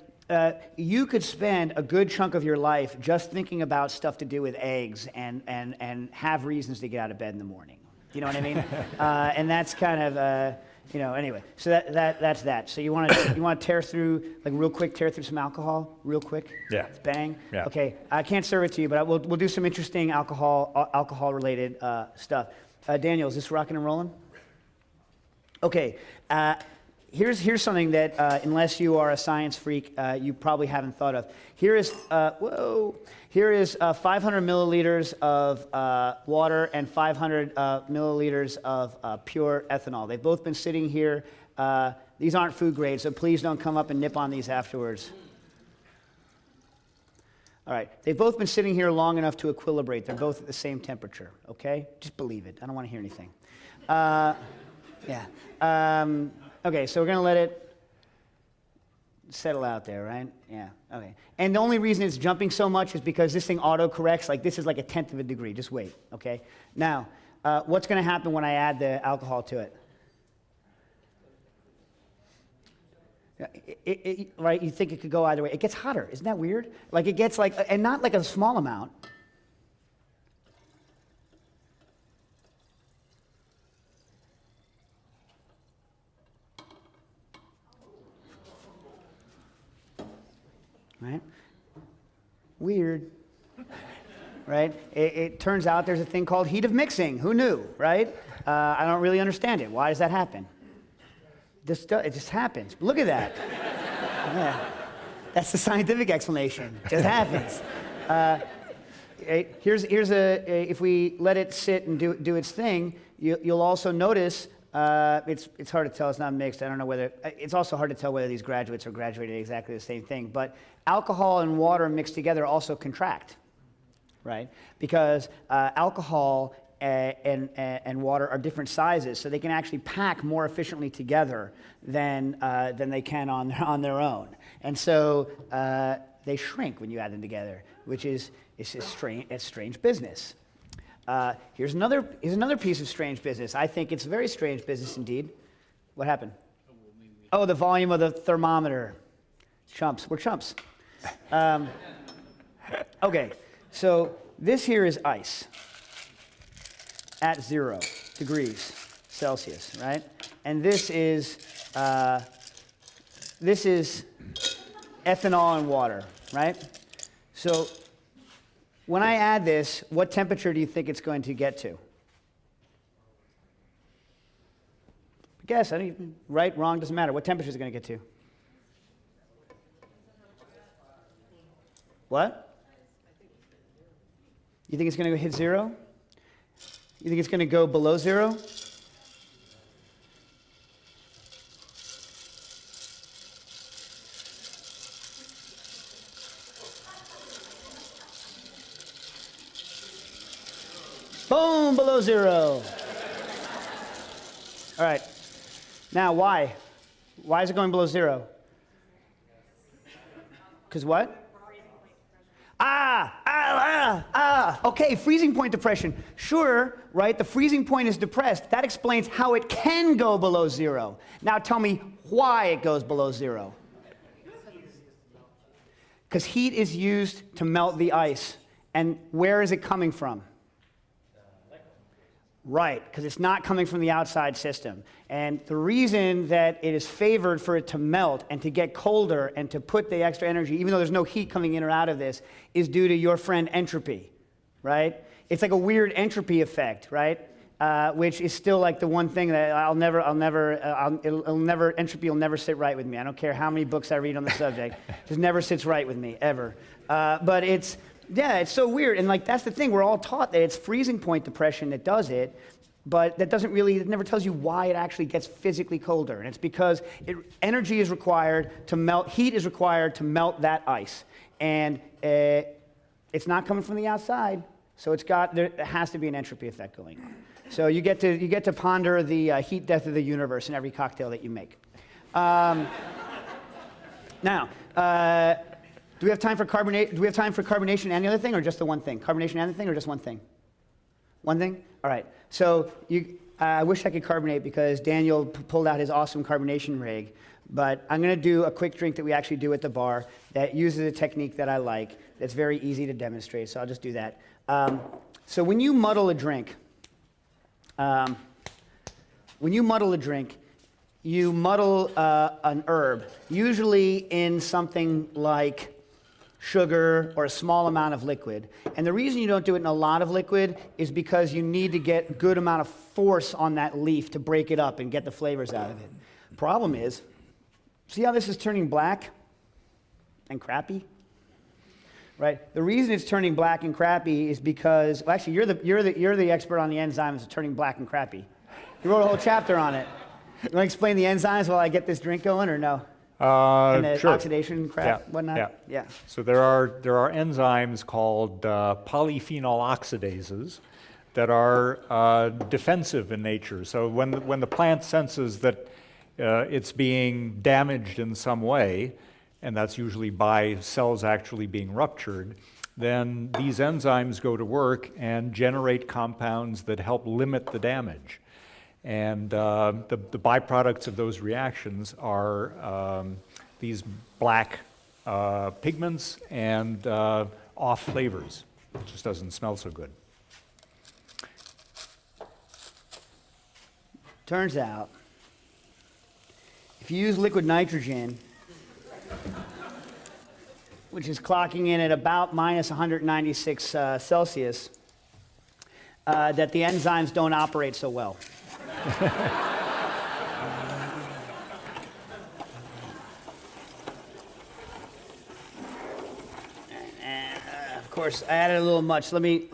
you could spend a good chunk of your life just thinking about stuff to do with eggs and have reasons to get out of bed in the morning. You know what I mean? And that's kind of, anyway. So that's that. So you want to tear through, like real quick, tear through some alcohol, real quick? Yeah. Bang? Yeah. Okay, I can't serve it to you, but we'll do some interesting alcohol-related stuff. Daniel, is this rocking and rolling? Okay, here's something that unless you are a science freak, you probably haven't thought of. Here is 500 milliliters of water and 500 milliliters of pure ethanol. They've both been sitting here. These aren't food grade, so please don't come up and nip on these afterwards. All right, they've both been sitting here long enough to equilibrate. They're both at the same temperature, okay? Just believe it. I don't want to hear anything. Yeah. Okay, so we're going to let it settle out there, right? Yeah, okay. And the only reason it's jumping so much is because this thing auto-corrects. Like, this is like 1/10 of a degree. Just wait, okay? Now, what's going to happen when I add the alcohol to it? Right? You think it could go either way. It gets hotter. Isn't that weird? Like, it gets like, and not like a small amount. Right? Weird. Right? It turns out there's a thing called heat of mixing. Who knew, right? I don't really understand it. Why does that happen? It just happens. Look at that. Yeah. That's the scientific explanation. It just happens. If we let it sit and do its thing, you'll also notice. It's hard to tell. It's not mixed. I don't know whether. It's also hard to tell whether these graduates are graduated exactly the same thing. But alcohol and water mixed together also contract, right? Because alcohol and water are different sizes, so they can actually pack more efficiently together than they can on their own. And so they shrink when you add them together, which is strange business. Here's another piece of strange business. I think it's very strange business indeed. What happened? Oh, the volume of the thermometer. Chumps. We're chumps. Okay, so this here is ice at 0 degrees Celsius, right? And this is this is ethanol and water, right? So when I add this, what temperature do you think it's going to get to? Guess, right, wrong, doesn't matter. What temperature is it going to get to? What? You think it's going to hit 0? You think it's going to go below 0? Boom, below 0. All right. Now, why? Why is it going below 0? Because what? Okay, freezing point depression. Sure, right, the freezing point is depressed. That explains how it can go below 0. Now tell me why it goes below 0. Because heat is used to melt the ice. And where is it coming from? Right, because it's not coming from the outside system. And the reason that it is favored for it to melt and to get colder and to put the extra energy, even though there's no heat coming in or out of this, is due to your friend entropy, right? It's like a weird entropy effect, right? Which is still like the one thing that entropy will never sit right with me. I don't care how many books I read on the subject. It just never sits right with me, ever. But it's so weird. And like, that's the thing. We're all taught that it's freezing point depression that does it, but that doesn't really, it never tells you why it actually gets physically colder. And it's because energy is required to melt, heat is required to melt that ice. And it's not coming from the outside, so there has to be an entropy effect going on. So you get to ponder the heat death of the universe in every cocktail that you make. Now, do we have time for carbonation and the other thing, or just the one thing? Carbonation and the thing, or just one thing? One thing? All right. So I wish I could carbonate because Daniel pulled out his awesome carbonation rig, but I'm going to do a quick drink that we actually do at the bar that uses a technique that I like. That's very easy to demonstrate. So I'll just do that. So when you muddle a drink, you muddle an herb, usually in something like sugar or a small amount of liquid. And the reason you don't do it in a lot of liquid is because you need to get a good amount of force on that leaf to break it up and get the flavors out of it. Problem is, see how this is turning black and crappy? Right? The reason it's turning black and crappy is because, well, actually, you're the expert on the enzymes of turning black and crappy. You wrote a whole chapter on it. You want to explain the enzymes while I get this drink going, or no? And the sure. oxidation crap, whatnot? Yeah. So there are enzymes called polyphenol oxidases that are defensive in nature. So when the plant senses that it's being damaged in some way, and that's usually by cells actually being ruptured, then these enzymes go to work and generate compounds that help limit the damage. And the byproducts of those reactions are these black pigments and off flavors. It just doesn't smell so good. Turns out, if you use liquid nitrogen, which is clocking in at about minus 196 Celsius, that the enzymes don't operate so well. Of course, I added a little much. Let me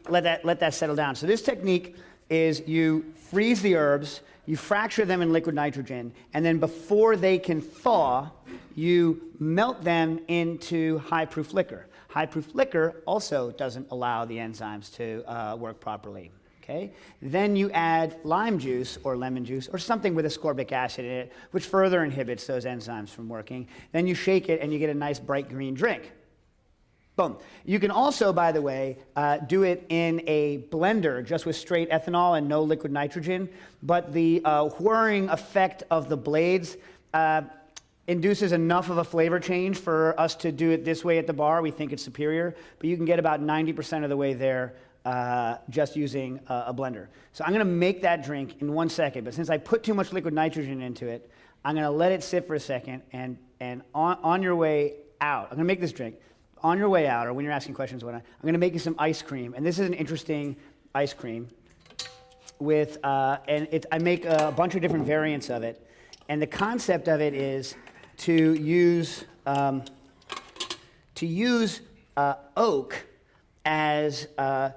let that settle down. So this technique is you freeze the herbs, you fracture them in liquid nitrogen, and then before they can thaw, you melt them into high-proof liquor. High-proof liquor also doesn't allow the enzymes to work properly. Okay? Then you add lime juice or lemon juice or something with ascorbic acid in it, which further inhibits those enzymes from working. Then you shake it and you get a nice bright green drink. Boom. You can also, by the way, do it in a blender just with straight ethanol and no liquid nitrogen, but the whirring effect of the blades induces enough of a flavor change for us to do it this way at the bar. We think it's superior, but you can get about 90% of the way there just using a blender. So I'm going to make that drink in 1 second, but since I put too much liquid nitrogen into it, I'm going to let it sit for a second, and on your way out, I'm going to make this drink. On your way out, or when you're asking questions or whatnot, I'm going to make you some ice cream. And this is an interesting ice cream with, I make a bunch of different variants of it. And the concept of it is to use oak as a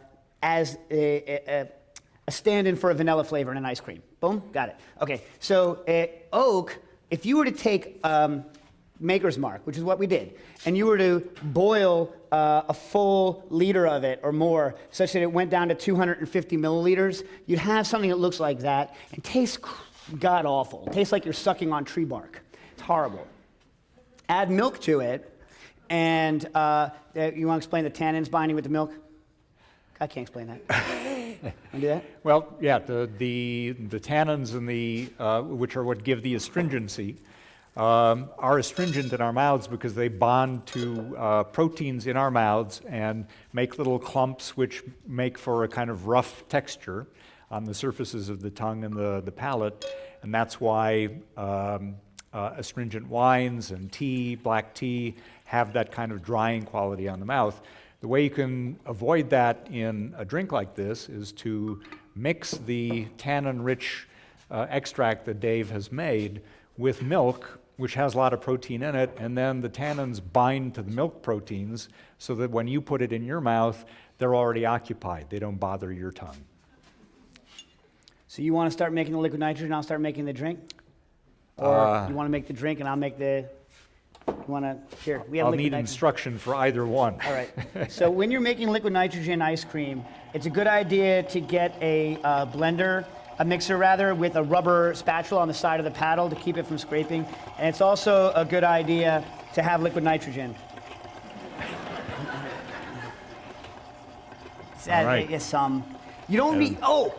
stand-in for a vanilla flavor in an ice cream. Boom, got it. Okay, so oak, if you were to take Maker's Mark, which is what we did, and you were to boil a full liter of it or more, such that it went down to 250 milliliters, you'd have something that looks like that and tastes god-awful. It tastes like you're sucking on tree bark. It's horrible. Add milk to it, and you want to explain the tannins binding with the milk? I can't explain that. Want to do that? Well, yeah, the tannins and the which are what give the astringency are astringent in our mouths because they bond to proteins in our mouths and make little clumps which make for a kind of rough texture on the surfaces of the tongue and the palate, and that's why astringent wines and tea, black tea, have that kind of drying quality on the mouth. The way you can avoid that in a drink like this is to mix the tannin-rich extract that Dave has made with milk, which has a lot of protein in it, and then the tannins bind to the milk proteins so that when you put it in your mouth, they're already occupied. They don't bother your tongue. So you want to start making the liquid nitrogen, I'll start making the drink? Or you want to make the drink and I'll make the... You want to... Here, we have I'll liquid need nitrogen. instruction for either one. All right. So when you're making liquid nitrogen ice cream, it's a good idea to get a mixer rather, with a rubber spatula on the side of the paddle to keep it from scraping. And it's also a good idea to have liquid nitrogen. All right. You don't need,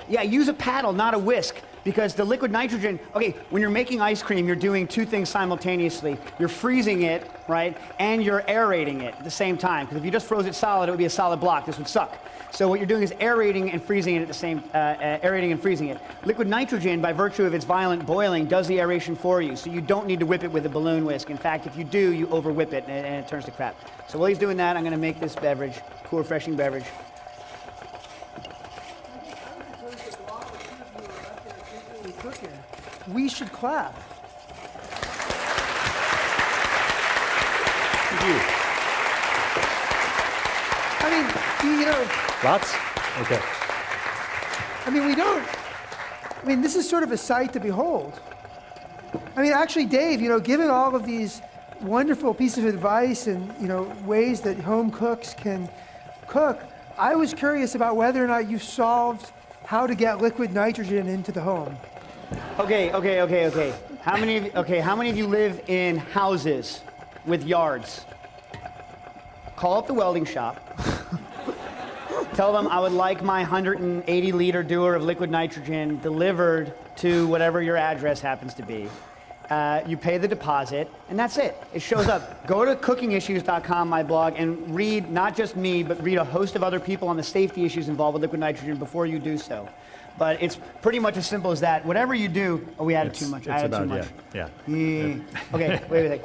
use a paddle, not a whisk. Because the liquid nitrogen, when you're making ice cream, you're doing two things simultaneously. You're freezing it, right, and you're aerating it at the same time. Because if you just froze it solid, it would be a solid block. This would suck. So what you're doing is aerating and freezing it at the same, aerating and freezing it. Liquid nitrogen, by virtue of its violent boiling, does the aeration for you. So you don't need to whip it with a balloon whisk. In fact, if you do, you over whip it and it turns to crap. So while he's doing that, I'm going to make this beverage, cool, refreshing beverage. We should clap. Thank you. I mean, you know... Lots? Okay. I mean, we don't... I mean, this is sort of a sight to behold. I mean, actually, Dave, you know, given all of these wonderful pieces of advice and, you know, ways that home cooks can cook, I was curious about whether or not you solved how to get liquid nitrogen into the home. Okay. How many of you live in houses with yards? Call up the welding shop. Tell them I would like my 180-liter dewar of liquid nitrogen delivered to whatever your address happens to be. You pay the deposit, and that's it. It shows up. Go to cookingissues.com, my blog, and read not just me, but read a host of other people on the safety issues involved with liquid nitrogen before you do so. But it's pretty much as simple as that. Whatever you do, we added too much. I added too much. Yeah. Okay, wait.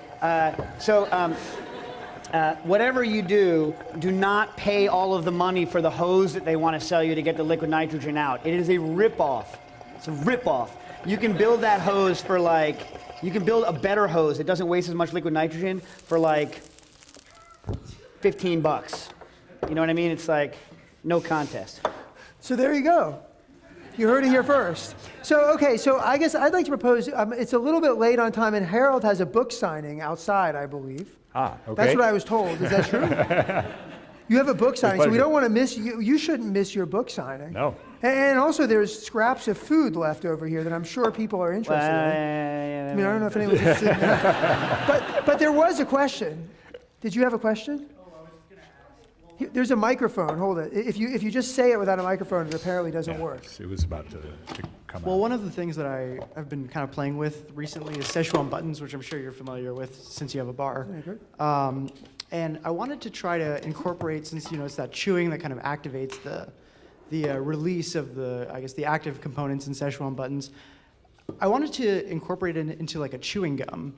Whatever you do, do not pay all of the money for the hose that they want to sell you to get the liquid nitrogen out. It is a ripoff. It's a ripoff. You can build that hose for you can build a better hose that doesn't waste as much liquid nitrogen for $15. You know what I mean? It's no contest. So there you go. You heard it here first. So I guess I'd like to propose, it's a little bit late on time, and Harold has a book signing outside, I believe. Okay. That's what I was told. Is that true? You have a book signing, so we don't want to miss you. You shouldn't miss your book signing. No. And also, there's scraps of food left over here that I'm sure people are interested in. I mean, I don't know if anyone's interested in that. But there was a question. Did you have a question? There's a microphone. Hold it. If you just say it without a microphone, it apparently doesn't work. It was about to come Well, out. one of the things that I've been kind of playing with recently is Szechuan buttons, which I'm sure you're familiar with since you have a bar. And I wanted to try to incorporate, since it's that chewing that kind of activates the release of the active components in Szechuan buttons. I wanted to incorporate it into like a chewing gum.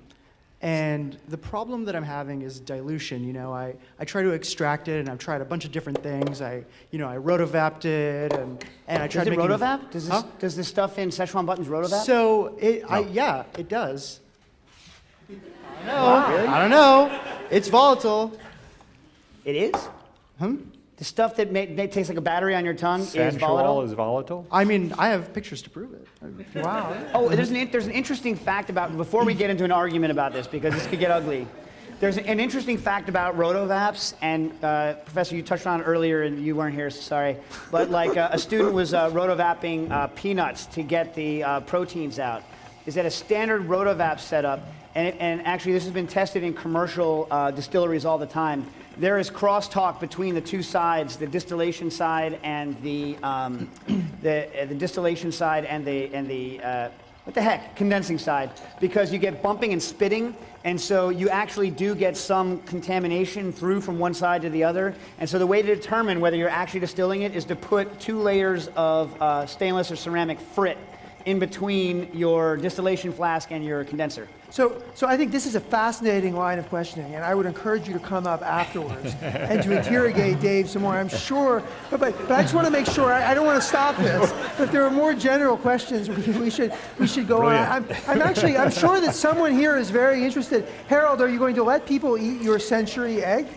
And the problem that I'm having is dilution. You know, I try to extract it, and I've tried a bunch of different things. I rotovapped it, and I tried Does it making... rotovap? Does this stuff in Szechuan buttons rotovap? So, yeah, it does. I don't know. Really? I don't know. It's volatile. It is? The stuff that tastes like a battery on your tongue is Sensual volatile? is volatile? I mean, I have pictures to prove it. Wow. Oh, there's an interesting fact about, before we get into an argument about this, because this could get ugly, there's an interesting fact about rotovaps, and Professor, you touched on it earlier, and you weren't here, so sorry, but like a student was rotovapping peanuts to get the proteins out. Is that a standard rotovap setup, and actually this has been tested in commercial distilleries all the time. There is crosstalk between the two sides, the distillation side and the distillation side and the what the heck, condensing side, because you get bumping and spitting, and so you actually do get some contamination through from one side to the other. And so the way to determine whether you're actually distilling it is to put 2 layers of stainless or ceramic frit in between your distillation flask and your condenser. So I think this is a fascinating line of questioning, and I would encourage you to come up afterwards and to interrogate Dave some more. I'm sure, but I just want to make sure, I don't want to stop this, but if there are more general questions, we should go on. I'm sure that someone here is very interested. Harold, are you going to let people eat your century egg?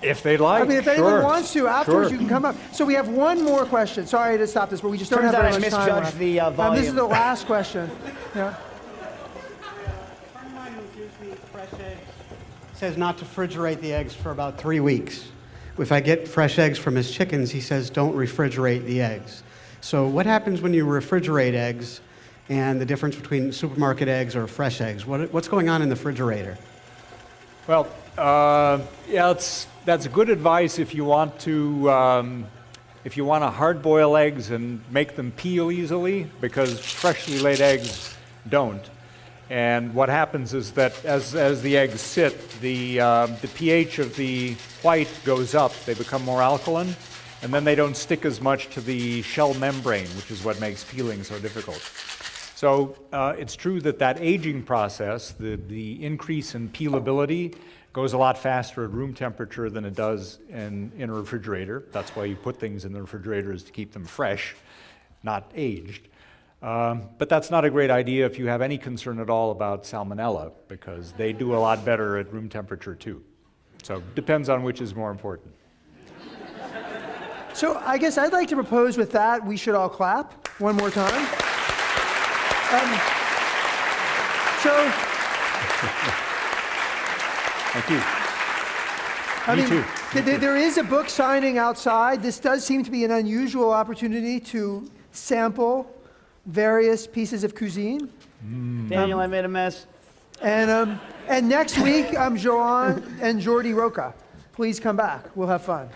If they'd like, I mean, if anyone wants to, afterwards you can come up. So we have one more question. Sorry to stop this, but we just don't have very much time left. Turns out I misjudged the volume. This is the last question. Yeah. A friend of mine who gives me fresh eggs says not to refrigerate the eggs for about 3 weeks. If I get fresh eggs from his chickens, he says don't refrigerate the eggs. So what happens when you refrigerate eggs, and the difference between supermarket eggs or fresh eggs? What's going on in the refrigerator? Well, yeah, that's good advice if you want to hard boil eggs and make them peel easily, because freshly laid eggs don't. And what happens is that as the eggs sit, the pH of the white goes up. They become more alkaline, and then they don't stick as much to the shell membrane, which is what makes peeling so difficult. So it's true that aging process, the increase in peelability, goes a lot faster at room temperature than it does in a refrigerator. That's why you put things in the refrigerator, is to keep them fresh, not aged. But that's not a great idea if you have any concern at all about salmonella, because they do a lot better at room temperature too. So depends on which is more important. So I guess I'd like to propose with that we should all clap one more time. Thank you. I mean, there is a book signing outside. This does seem to be an unusual opportunity to sample various pieces of cuisine. Daniel, I made a mess. And next week, Joan and Jordi Roca. Please come back. We'll have fun.